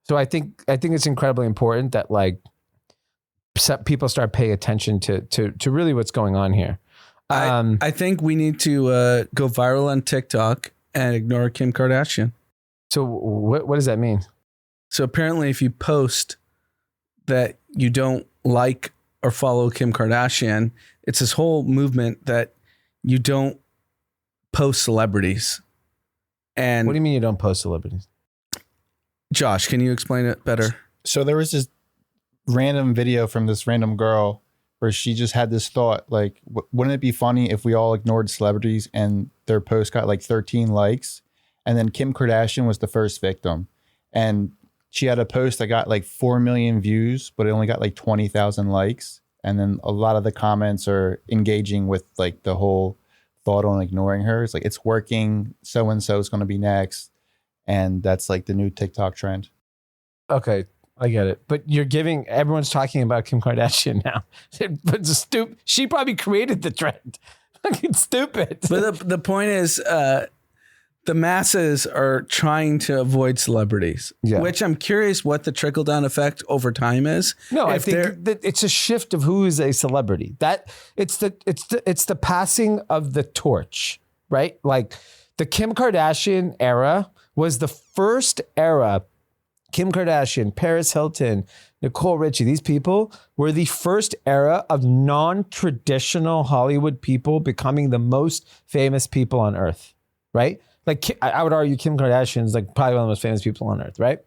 So I think it's incredibly important that like people start paying attention to really what's going on here. I think we need to go viral on TikTok and ignore Kim Kardashian. So what does that mean? So apparently if you post that you don't like or follow Kim Kardashian, it's this whole movement that you don't post celebrities. And what do you mean you don't post celebrities? Josh, can you explain it better? So there was this random video from this random girl where she just had this thought, like, wouldn't it be funny if we all ignored celebrities and their post got like 13 likes? And then Kim Kardashian was the first victim. And she had a post that got like 4 million views, but it only got like 20,000 likes. And then a lot of the comments are engaging with like the whole thought on ignoring her. It's like, it's working. So-and-so is going to be next. And that's like the new TikTok trend. Okay, I get it. But everyone's talking about Kim Kardashian now. But it's stupid. She probably created the trend. Fucking stupid. But the point is, the masses are trying to avoid celebrities, which I'm curious what the trickle down effect over time is. No, I think that it's a shift of who is a celebrity. That it's the passing of the torch, right? Like the Kim Kardashian era was the first era. Kim Kardashian, Paris Hilton, Nicole Richie, these people were the first era of non-traditional Hollywood people becoming the most famous people on earth, right? Like I would argue Kim Kardashian is like probably one of the most famous people on earth, right?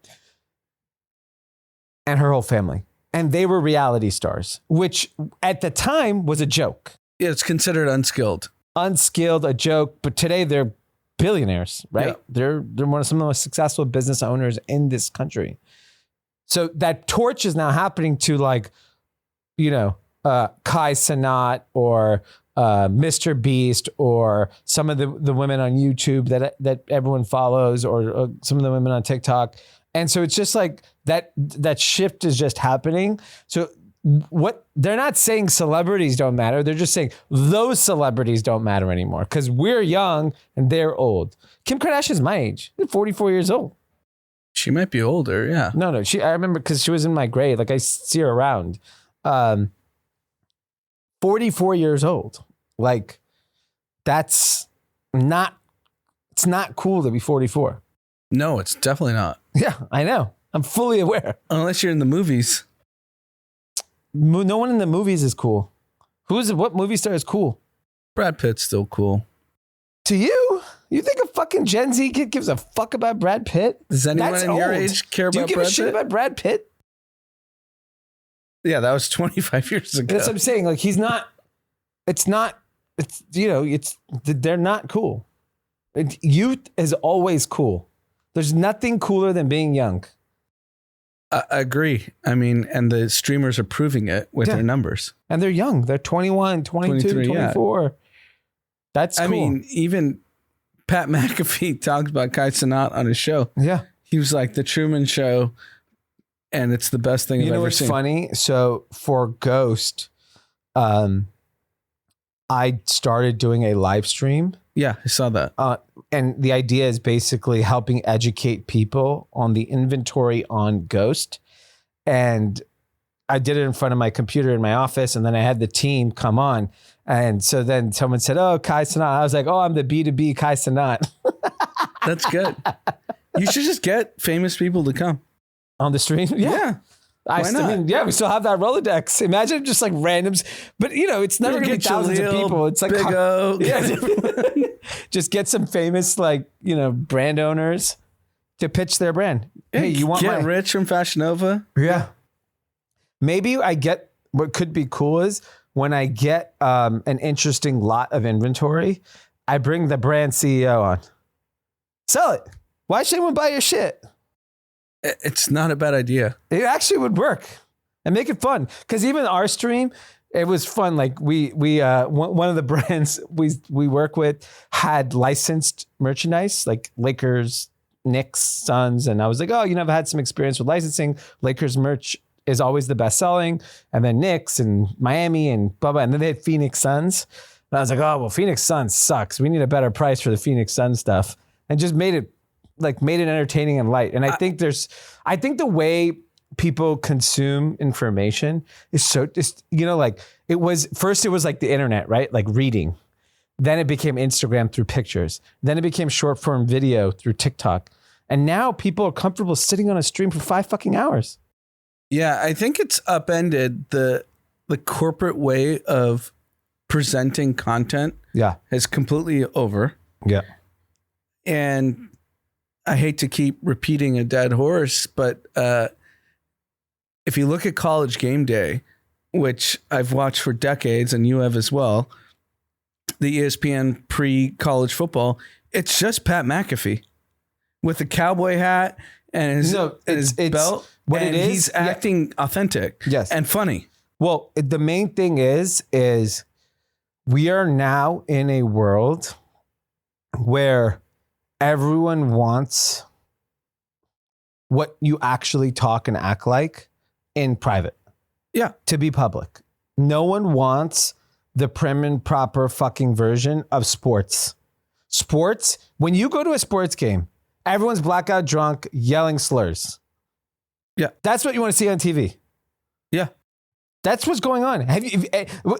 And her whole family. And they were reality stars, which at the time was a joke. Yeah, it's considered unskilled. Unskilled, a joke. But today they're billionaires, right? Yeah. They're one of some of the most successful business owners in this country. So that torch is now happening to like, Kai Cenat or Mr. Beast or some of the women on YouTube that everyone follows or some of the women on TikTok. And so it's just like that shift is just happening. So what they're not saying celebrities don't matter. They're just saying those celebrities don't matter anymore because we're young and they're old. Kim Kardashian's my age, 44 years old. She might be older. Yeah. No. I remember because she was in my grade. Like I see her around. 44 years old. Like it's not cool to be 44. No, it's definitely not. Yeah, I know. I'm fully aware. Unless you're in the movies. No one in the movies is cool. What movie star is cool? Brad Pitt's still cool. To you? You think a fucking Gen Z kid gives a fuck about Brad Pitt? Does anyone in your age care about Brad Pitt? Do you give a shit about Brad Pitt? Yeah, that was 25 years ago. That's what I'm saying. Like they're not cool. Youth is always cool. There's nothing cooler than being young. I agree. I mean, and the streamers are proving it with their numbers. And they're young. They're 21, 22, 24. Yeah. That's cool. I mean, even Pat McAfee talks about Kai Cenat on his show. Yeah. He was like, the Truman Show, and it's the best thing I've ever seen. You know what's funny? So for Ghost, I started doing a live stream. Yeah, I saw that. And the idea is basically helping educate people on the inventory on Ghost. And I did it in front of my computer in my office. And then I had the team come on. And so then someone said, oh, Kai Cenat. I was like, oh, I'm the B2B Kai Cenat. That's good. You should just get famous people to come. On the stream? Yeah. I mean, we still have that Rolodex. Imagine just like randoms, but it's never going to be thousands of people. It's like Big Oak. Yeah, just get some famous brand owners to pitch their brand. Hey, you want get rich from Fashion Nova? Yeah. Maybe I get what could be cool is when I get an interesting lot of inventory, I bring the brand CEO on. Sell it. Why should anyone buy your shit? It's not a bad idea. It actually would work and make it fun. Because even our stream, it was fun. Like we one of the brands we work with had licensed merchandise, like Lakers, Knicks, Suns. And I was like, oh, I've had some experience with licensing. Lakers merch is always the best selling. And then Knicks and Miami and blah, blah. And then they had Phoenix Suns. And I was like, oh, well, Phoenix Suns sucks. We need a better price for the Phoenix Suns stuff. And just made it entertaining and light. And I think the way people consume information is so just, it was like the internet, right? Like reading. Then it became Instagram through pictures. Then it became short form video through TikTok. And now people are comfortable sitting on a stream for 5 fucking hours. Yeah, I think it's upended the corporate way of presenting content. Yeah. Is completely over. Yeah. And I hate to keep repeating a dead horse, but if you look at College Game Day, which I've watched for decades and you have as well, the ESPN pre-college football, it's just Pat McAfee with a cowboy hat and his belt. What it is, he's acting authentic, yes, and funny. Well, the main thing is we are now in a world where everyone wants what you actually talk and act like in private. Yeah. To be public. No one wants the prim and proper fucking version of sports. Sports, when you go to a sports game, everyone's blackout drunk, yelling slurs. Yeah. That's what you want to see on TV. Yeah. That's what's going on.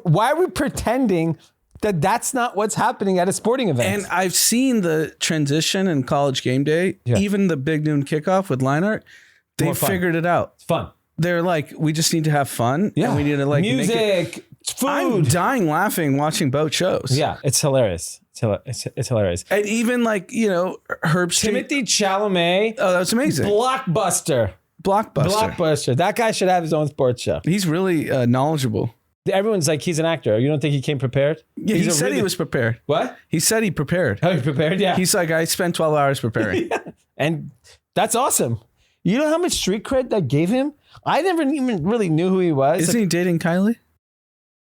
Why are we pretending that that's not what's happening at a sporting event? And I've seen the transition in College Game Day, even the big noon kickoff with line art. They figured it out. It's fun. They're like, we just need to have fun. Yeah. And we need to like music, food. I'm dying laughing watching both shows. Yeah, it's hilarious. It's hilarious. And even like, Herb Street. Timothy Chalamet. Oh, that was amazing. Blockbuster. That guy should have his own sports show. He's really knowledgeable. Everyone's like, he's an actor. You don't think he came prepared? Yeah, he said he was prepared. What? He said he prepared. Oh, he prepared? Yeah. He's like, I spent 12 hours preparing. Yeah. And that's awesome. You know how much street cred that gave him? I never even really knew who he was. Isn't he dating Kylie?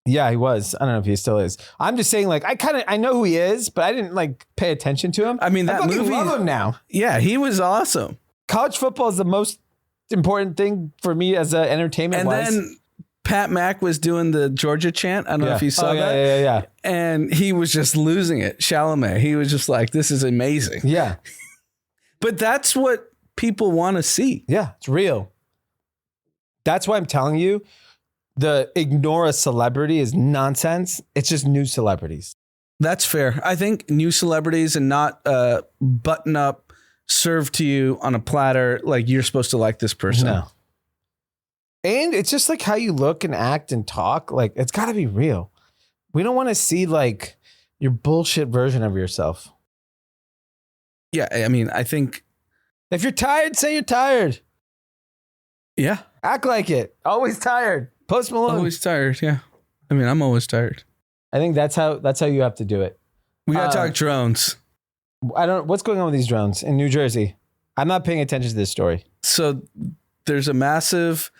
Yeah, he was. I don't know if he still is. I'm just saying, like, I know who he is, but I didn't like pay attention to him. I mean, that movie, love him now. Yeah, he was awesome. College football is the most important thing for me as an entertainment. And then Pat Mack was doing the Georgia chant. I don't know if you saw that. Yeah. And he was just losing it. Chalamet. He was just like, this is amazing. Yeah. But that's what people want to see. Yeah, it's real. That's why I'm telling you, the ignore a celebrity is nonsense. It's just new celebrities. That's fair. I think new celebrities and not button up, served to you on a platter like you're supposed to like this person. No. And it's just like how you look and act and talk. Like, it's got to be real. We don't want to see like your bullshit version of yourself. Yeah, I mean, I think if you're tired, say you're tired. Yeah. Act like it. Always tired. Post Malone. Always tired. Yeah. I mean, I'm always tired. I think that's how you have to do it. We got to talk drones. What's going on with these drones in New Jersey? I'm not paying attention to this story. So there's a massive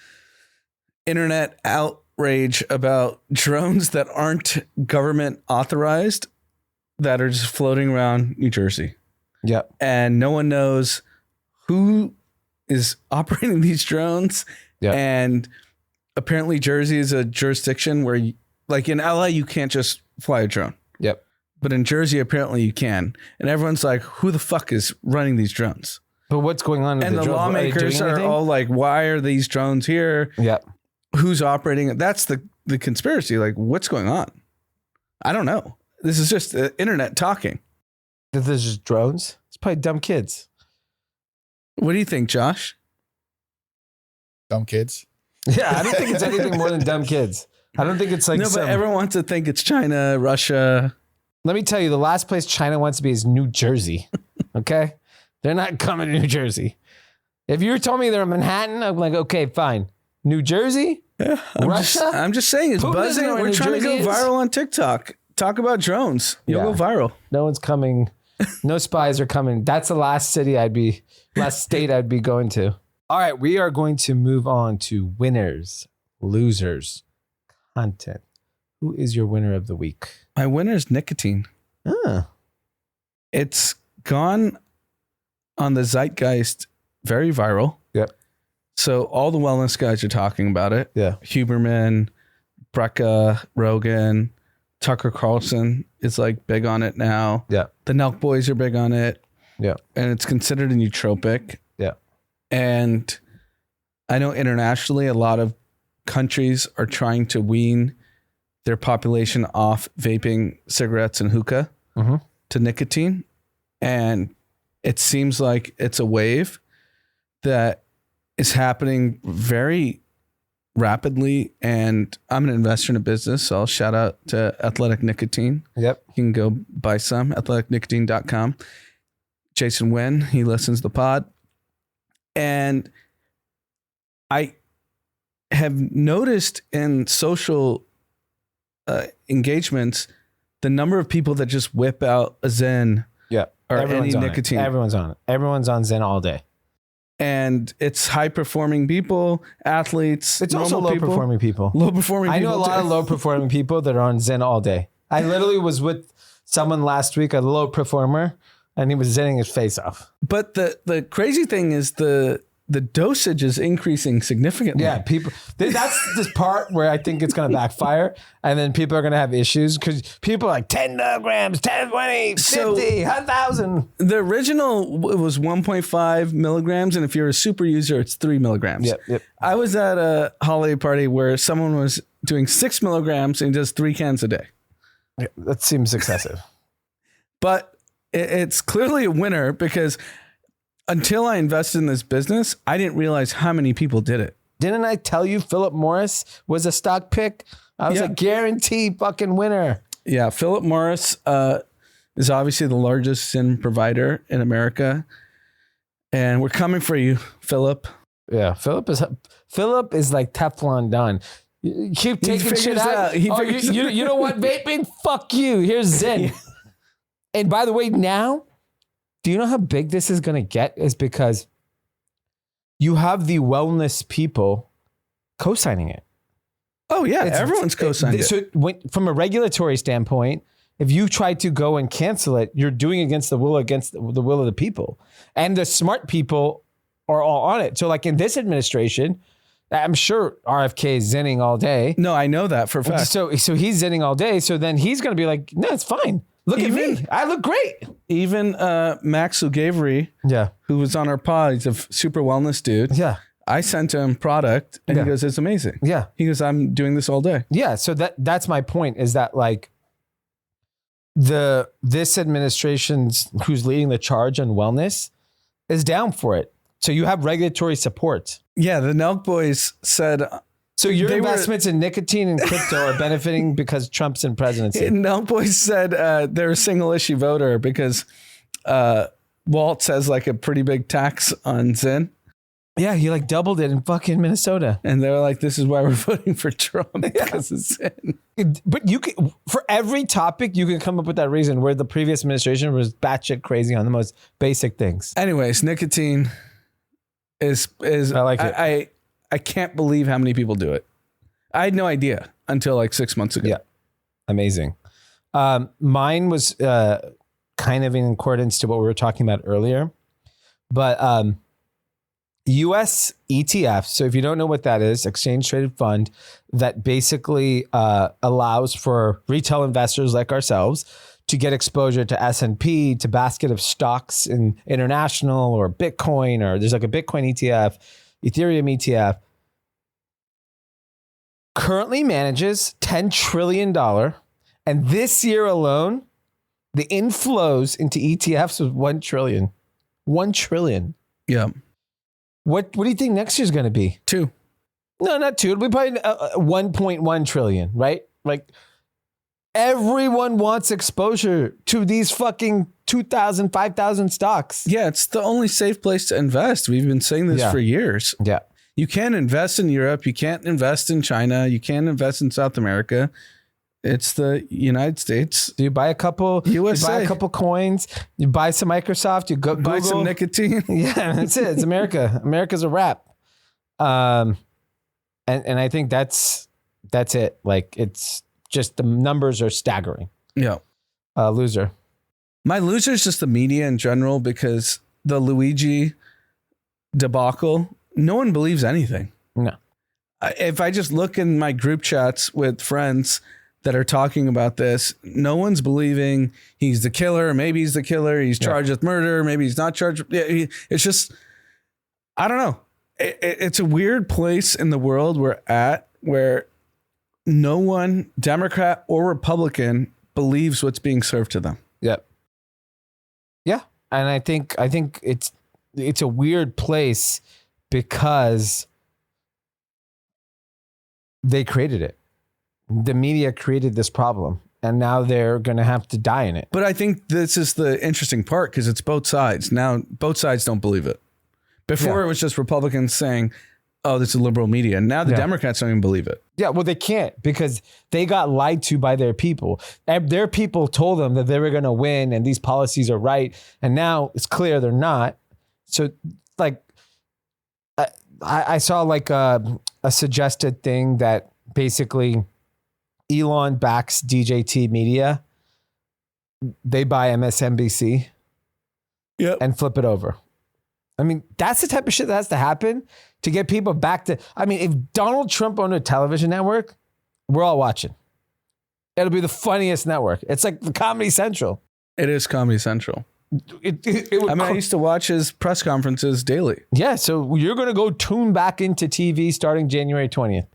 internet outrage about drones that aren't government authorized that are just floating around New Jersey. Yeah. And no one knows who is operating these drones. Yeah. And apparently Jersey is a jurisdiction where like in LA, you can't just fly a drone. Yep. But in Jersey, apparently you can. And everyone's like, who the fuck is running these drones? But what's going on? And the lawmakers are all like, why are these drones here? Yeah. Who's operating it? That's the conspiracy. Like, what's going on? I don't know. This is just the internet talking. That there's just drones? It's probably dumb kids. What do you think, Josh? Dumb kids. Yeah, I don't think it's anything more than dumb kids. I don't think it's like but everyone wants to think it's China, Russia. Let me tell you, the last place China wants to be is New Jersey. Okay? They're not coming to New Jersey. If you told me they're in Manhattan, I'm like, okay, fine. New Jersey? Yeah, Russia? I'm just saying it's buzzing. We're trying to go viral on TikTok. Talk about drones. You'll go viral. No one's coming. No spies are coming. That's the last state I'd be going to. All right, we are going to move on to winners, losers, content. Who is your winner of the week? My winner is nicotine. It's gone on the zeitgeist, very viral. Yep. So all the wellness guys are talking about it. Yeah. Huberman, Brecca, Rogan, Tucker Carlson is like big on it now. Yeah. The Nelk Boys are big on it. Yeah. And it's considered a nootropic. Yeah. And I know internationally, a lot of countries are trying to wean their population off vaping cigarettes and hookah to nicotine. And it seems like it's a wave that is happening very rapidly. And I'm an investor in a business, so I'll shout out to Athletic Nicotine. Yep. You can go buy some, athleticnicotine.com. Jason Wynn, he listens to the pod. And I have noticed in social engagements, the number of people that just whip out a Zen or any nicotine. Everyone's on it. Everyone's on Zen all day. And it's high performing people, athletes. It's also low performing people. Low performing people. I know a lot of low performing people that are on Zen all day. I literally was with someone last week, a low performer, and he was zenning his face off. But the crazy thing is the dosage is increasing significantly. Yeah, people. That's this part where I think it's going to backfire, and then people are going to have issues because people are like 10 milligrams, 10, 20, 50, 1,000. The original was 1.5 milligrams, and if you're a super user, it's 3 milligrams. Yep. I was at a holiday party where someone was doing 6 milligrams and he does 3 cans a day. Yeah, that seems excessive. But it's clearly a winner because until I invested in this business, I didn't realize how many people did it. Didn't I tell you Philip Morris was a stock pick? I was a guaranteed fucking winner. Yeah, Philip Morris is obviously the largest sin provider in America. And we're coming for you, Philip. Yeah, Philip is like Teflon Don. You keep taking shit out. You know what? Vaping? Fuck you. Here's Zen. Yeah. And by the way, now, do you know how big this is going to get? Is because you have the wellness people co-signing it. Oh, yeah. Everyone's co-signing it. So from a regulatory standpoint, if you try to go and cancel it, you're doing against the will of the people. And the smart people are all on it. So like in this administration, I'm sure RFK is zenning all day. No, I know that for a fact. So he's zenning all day. So then he's going to be like, no, it's fine. Look at me. I look great. Even Max Ugavery, who was on our pod, he's a super wellness dude. Yeah. I sent him product and he goes, it's amazing. Yeah. He goes, I'm doing this all day. Yeah. So that's my point is that like this administration's who's leading the charge on wellness is down for it. So you have regulatory support. Yeah. The Nelk Boys said... So your investments in nicotine and crypto are benefiting because Trump's in presidency. Nelk Boys said they're a single issue voter because Walt says like a pretty big tax on Zen. Yeah, he like doubled it in fucking Minnesota. And they're like, this is why we're voting for Trump because of Zen. But you can, for every topic, you can come up with that reason where the previous administration was batshit crazy on the most basic things. Anyways, nicotine is I like it. I can't believe how many people do it. I had no idea until like 6 months ago. Yeah. Amazing. Mine was kind of in accordance to what we were talking about earlier, but US ETF. So if you don't know what that is, exchange traded fund that basically allows for retail investors like ourselves to get exposure to S&P, to basket of stocks in international or Bitcoin, or there's like a Bitcoin ETF, Ethereum ETF, currently manages $10 trillion. And this year alone, the inflows into ETFs was 1 trillion. 1 trillion. Yeah. What do you think next year's going to be? 2. No, not 2. It'll be probably 1.1 trillion, right? Like everyone wants exposure to these fucking 2,000, 5,000 stocks. Yeah, it's the only safe place to invest. We've been saying this for years. Yeah. You can't invest in Europe. You can't invest in China. You can't invest in South America. It's the United States. You buy a couple USA. You buy a couple coins. You buy some Microsoft. You go buy Google. Some nicotine. Yeah, that's it. It's America. America's a wrap. And I think that's it. Like it's just the numbers are staggering. Yeah. Loser. My loser is just the media in general because the Luigi debacle, no one believes anything. No. If I just look in my group chats with friends that are talking about this, no one's believing he's the killer. Maybe he's the killer. He's charged with murder. Maybe he's not charged. It's just, I don't know. It's a weird place in the world we're at where no one, Democrat or Republican, believes what's being served to them. Yep. Yeah. And I think it's a weird place because they created it. The media created this problem, and now they're going to have to die in it. But I think this is the interesting part because it's both sides. Now, both sides don't believe it. Before, it was just Republicans saying, oh, this is liberal media. Now the Democrats don't even believe it. Yeah, well, they can't because they got lied to by their people. Their people told them that they were going to win and these policies are right. And now it's clear they're not. So, like, I saw like a suggested thing that basically Elon backs DJT Media. They buy MSNBC and flip it over. I mean, that's the type of shit that has to happen to get people back to. I mean, if Donald Trump owned a television network, we're all watching. It'll be the funniest network. It's like the Comedy Central. It is Comedy Central. I used to watch his press conferences daily. Yeah, so you're going to go tune back into TV starting January 20th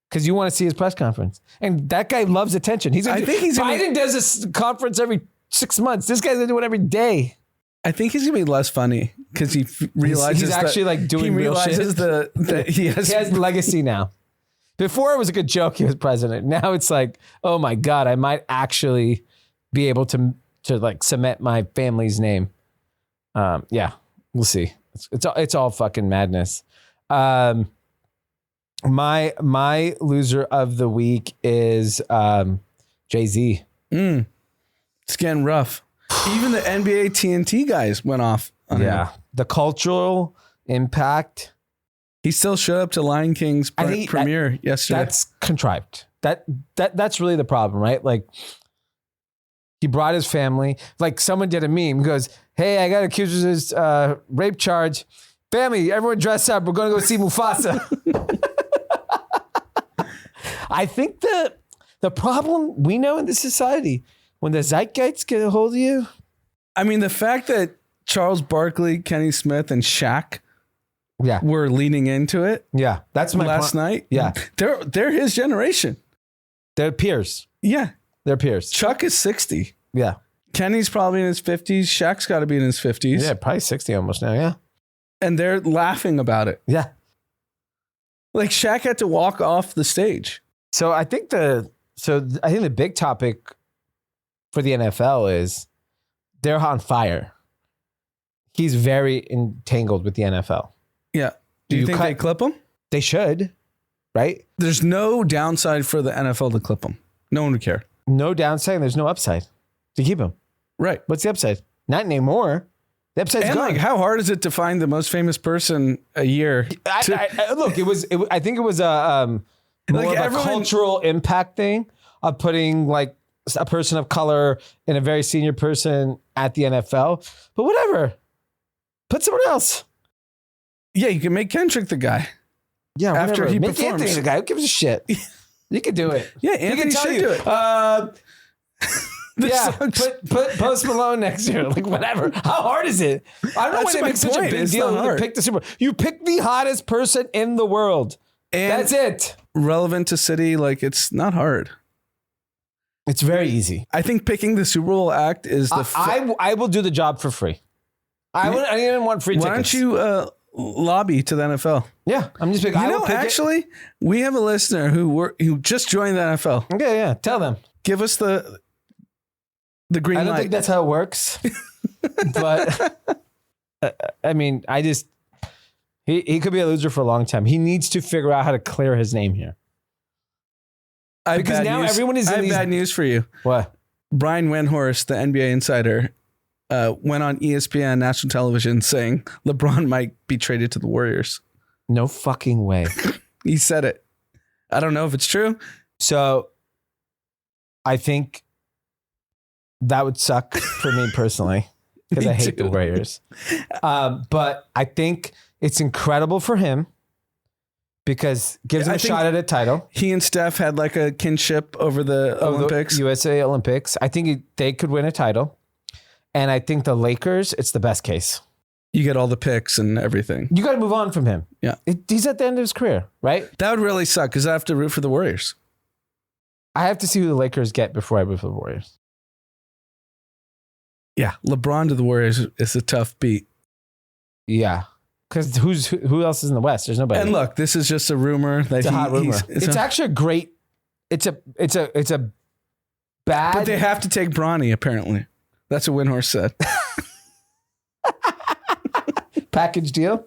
because you want to see his press conference. And that guy loves attention. Biden does this conference every 6 months. This guy's going to do it every day. I think he's gonna be less funny because he realizes he's actually like doing real shit. That he has legacy now. Before it was a good joke he was president. Now it's like, oh my God, I might actually be able to like cement my family's name. Yeah, we'll see. It's all fucking madness. My loser of the week is Jay-Z. It's getting rough. Even the NBA TNT guys went off on him. The cultural impact. He still showed up to Lion King's premiere yesterday. That's contrived. That's really the problem, right? Like he brought his family. Like someone did a meme, goes, "Hey, I got accused of this rape charge. Family, everyone dress up. We're going to go see Mufasa." I think the problem we know in this society, when the zeitgeist get a hold of you. I mean, the fact that Charles Barkley, Kenny Smith, and Shaq were leaning into it. Yeah. That's my last night. Yeah. They're his generation. They're peers. Yeah. They're peers. Chuck is 60. Yeah. Kenny's probably in his 50s. Shaq's got to be in his 50s. Yeah, probably 60 almost now. Yeah. And they're laughing about it. Yeah. Like Shaq had to walk off the stage. So I think the big topic for the NFL is they're on fire. He's very entangled with the NFL. Yeah. Do you think they clip him? They should, right? There's no downside for the NFL to clip him. No one would care. No downside. There's no upside to keep him. Right. What's the upside? Not anymore. The upside's gone. Like, how hard is it to find the most famous person a year? Look, I think it was a cultural impact thing of putting like a person of color and a very senior person at the NFL. But whatever. Put someone else. Yeah, you can make Kendrick the guy. Yeah, after he make performs. Anthony the guy. Who gives a shit? You can do it. Yeah, Anthony should do it. Yeah, put Post Malone next year. Like, whatever. How hard is it? I don't know why they make such a big deal to pick the Super Bowl. You pick the hottest person in the world. And that's it. Relevant to city, like, it's not hard. It's very easy. I think picking the Super Bowl act is the... I will do the job for free. I didn't want free tickets. Why don't you lobby to the NFL? Yeah, I'm just picking. Actually, we have a listener who just joined the NFL. Okay, yeah. Tell them. Give us the green light. I don't think that's how it works. But I mean, he could be a loser for a long time. He needs to figure out how to clear his name here. Because now everyone is. I have bad news for you. What? Brian Windhorst, the NBA insider, went on ESPN national television saying LeBron might be traded to the Warriors. No fucking way. He said it. I don't know if it's true. So I think that would suck for me personally because I hate the Warriors. But I think it's incredible for him because gives him a shot at a title. He and Steph had like a kinship over the Olympics. The USA Olympics. I think they could win a title. And I think the Lakers, it's the best case. You get all the picks and everything. You got to move on from him. Yeah. He's at the end of his career, right? That would really suck because I have to root for the Warriors. I have to see who the Lakers get before I root for the Warriors. Yeah, LeBron to the Warriors is a tough beat. Yeah, because who else is in the West? There's nobody. And look, this is just a rumor. That it's a hot rumor. It's actually a great. It's a bad. But they have to take Bronny. Apparently, that's what Windhorse said. Package deal.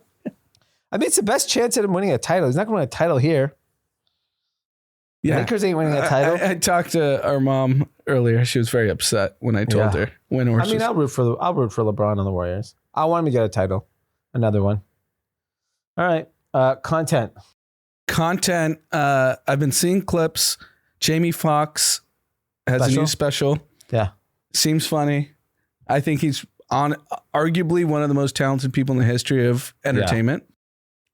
I mean, it's the best chance at him winning a title. He's not going to win a title here. Yeah, Lakers ain't winning a title. I talked to our mom earlier. She was very upset when I told her Windhorse. I mean, I'll root for LeBron on the Warriors. I want him to get a title, another one. All right, content. I've been seeing clips. Jamie Foxx has a new special. Yeah, seems funny. I think he's arguably one of the most talented people in the history of entertainment.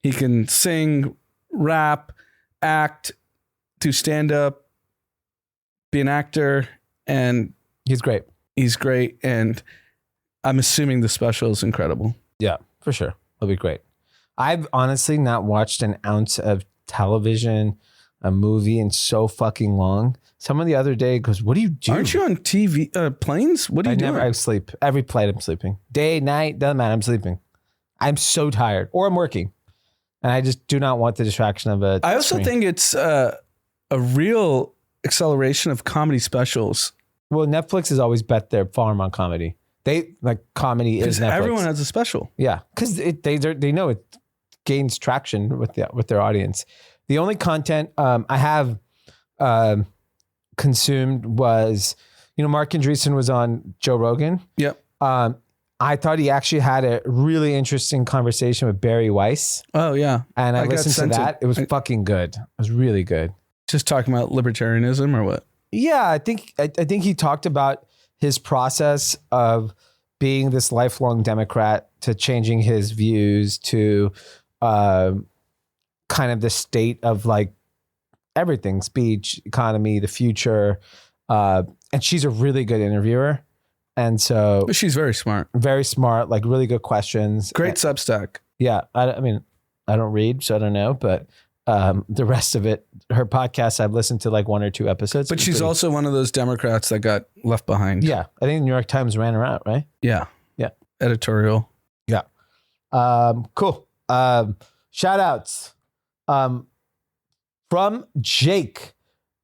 He can sing, rap, act, do stand up, be an actor, and he's great. He's great, and I'm assuming the special is incredible. Yeah, for sure. It'll be great. I've honestly not watched an ounce of television, a movie in so fucking long. Someone the other day goes, "What do you do? Aren't you on TV planes? What do you do?" I sleep. Every flight I'm sleeping. Day, night, doesn't matter. I'm sleeping. I'm so tired. Or I'm working. And I just do not want the distraction of a I also screen. think it's a real acceleration of comedy specials. Well, Netflix has always bet their farm on comedy. They like comedy is Netflix. Everyone has a special. Yeah, because they know it gains traction with their audience. The only content I have consumed was, Mark Andreessen was on Joe Rogan. Yep. I thought he actually had a really interesting conversation with Barry Weiss. Oh yeah, and I listened to that. It was fucking good. It was really good. Just talking about libertarianism or what? Yeah, I think he talked about his process of being this lifelong Democrat to changing his views to kind of the state of like everything, speech, economy, the future. And she's a really good interviewer. And so but she's very smart, like really good questions. Great Substack. Yeah. I mean, I don't read, so I don't know, but the rest of it, her podcast, I've listened to like one or two episodes. But she's also one of those Democrats that got left behind. Yeah. I think the New York Times ran her out, right? Yeah. Yeah. Editorial. Yeah. Cool. Shout outs. From Jake,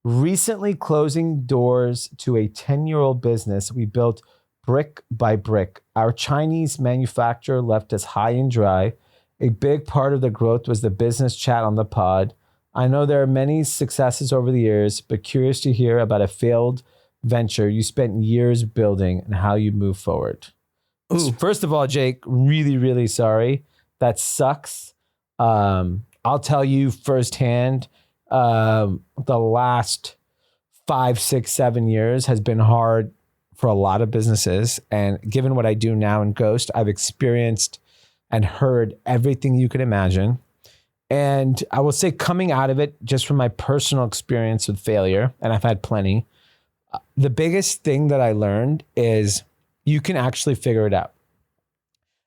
recently closing doors to a 10-year-old business we built brick by brick. Our Chinese manufacturer left us high and dry. A big part of the growth was the business chat on the pod. I know there are many successes over the years, but curious to hear about a failed venture you spent years building and how you move forward. Ooh. First of all, Jake, really, really sorry. That sucks. I'll tell you firsthand, the last 5, 6, 7 years has been hard for a lot of businesses. And given what I do now in Ghost, I've experienced and heard everything you can imagine. And I will say, coming out of it, just from my personal experience with failure, and I've had plenty, the biggest thing that I learned is you can actually figure it out.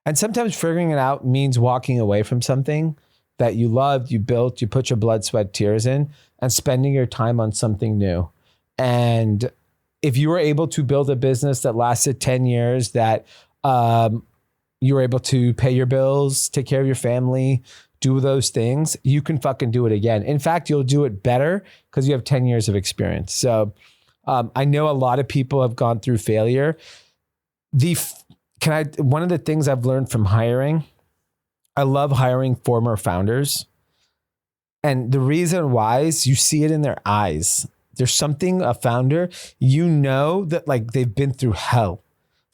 And sometimes figuring it out means walking away from something that you loved, you built, you put your blood, sweat, tears in, and spending your time on something new. And if you were able to build a business that lasted 10 years, that you were able to pay your bills, take care of your family, do those things, you can fucking do it again. In fact, you'll do it better because you have 10 years of experience. So I know a lot of people have gone through failure. One of the things I've learned from hiring, I love hiring former founders. And the reason why is you see it in their eyes. There's something, a founder, that like they've been through hell.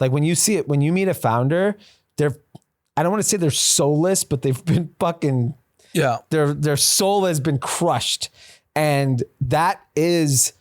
Like when you see it, when you meet a founder, I don't want to say they're soulless, but they've been fucking, yeah. Their soul has been crushed. And that is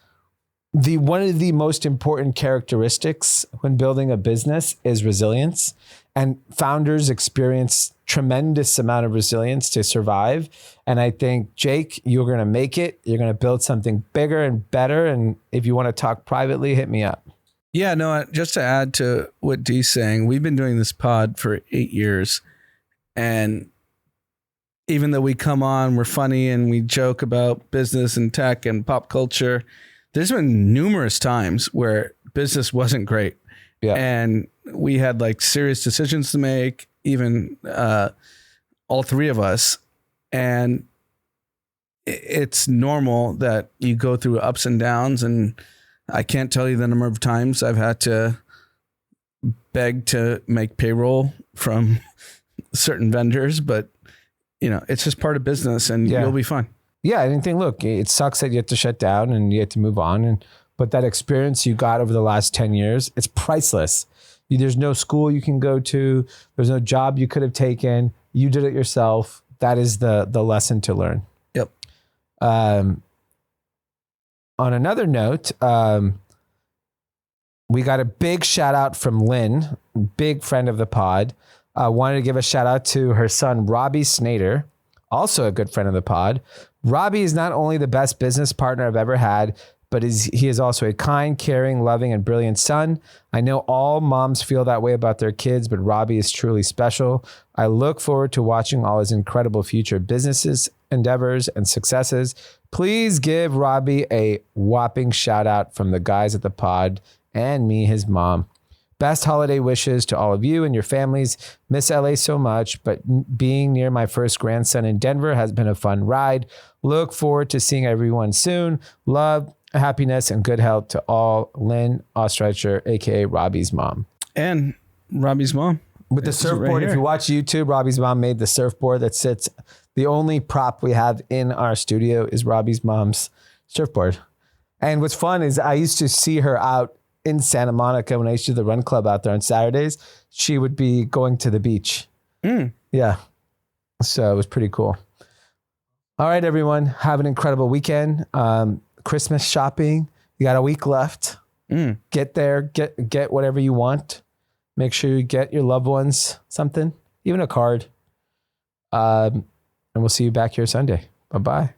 one of the most important characteristics when building a business is resilience. And founders experience tremendous amount of resilience to survive. And I think, Jake, you're going to make it. You're going to build something bigger and better. And if you want to talk privately, hit me up. Yeah, no, just to add to what Dee's saying, we've been doing this pod for 8 years. And even though we come on, we're funny and we joke about business and tech and pop culture, there's been numerous times where business wasn't great. Yeah. And we had like serious decisions to make, even all three of us. And it's normal that you go through ups and downs. And I can't tell you the number of times I've had to beg to make payroll from certain vendors, but it's just part of business, and you'll be fine. Yeah. I didn't think, look, it sucks that you have to shut down and you have to move on. But that experience you got over the last 10 years, it's priceless. There's no school you can go to. There's no job you could have taken. You did it yourself. That is the lesson to learn. Yep. On another note, we got a big shout out from Lynn, big friend of the pod. Wanted to give a shout out to her son, Robbie Snader, also a good friend of the pod. Robbie is not only the best business partner I've ever had, but he is also a kind, caring, loving, and brilliant son. I know all moms feel that way about their kids, but Robbie is truly special. I look forward to watching all his incredible future businesses, endeavors, and successes. Please give Robbie a whopping shout out from the guys at the pod and me, his mom. Best holiday wishes to all of you and your families. Miss LA so much, but being near my first grandson in Denver has been a fun ride. Look forward to seeing everyone soon. Love, happiness, and good health to all. Lynn Ostreicher, aka Robbie's mom. And Robbie's mom. With the surfboard, if you watch YouTube, Robbie's mom made the surfboard that sits. The only prop we have in our studio is Robbie's mom's surfboard. And what's fun is I used to see her out in Santa Monica when I used to do the run club out there on Saturdays. She would be going to the beach. Yeah. So it was pretty cool. All right, everyone. Have an incredible weekend. Christmas shopping. You got a week left. Get there. Get whatever you want. Make sure you get your loved ones something, even a card. And we'll see you back here Sunday. Bye-bye.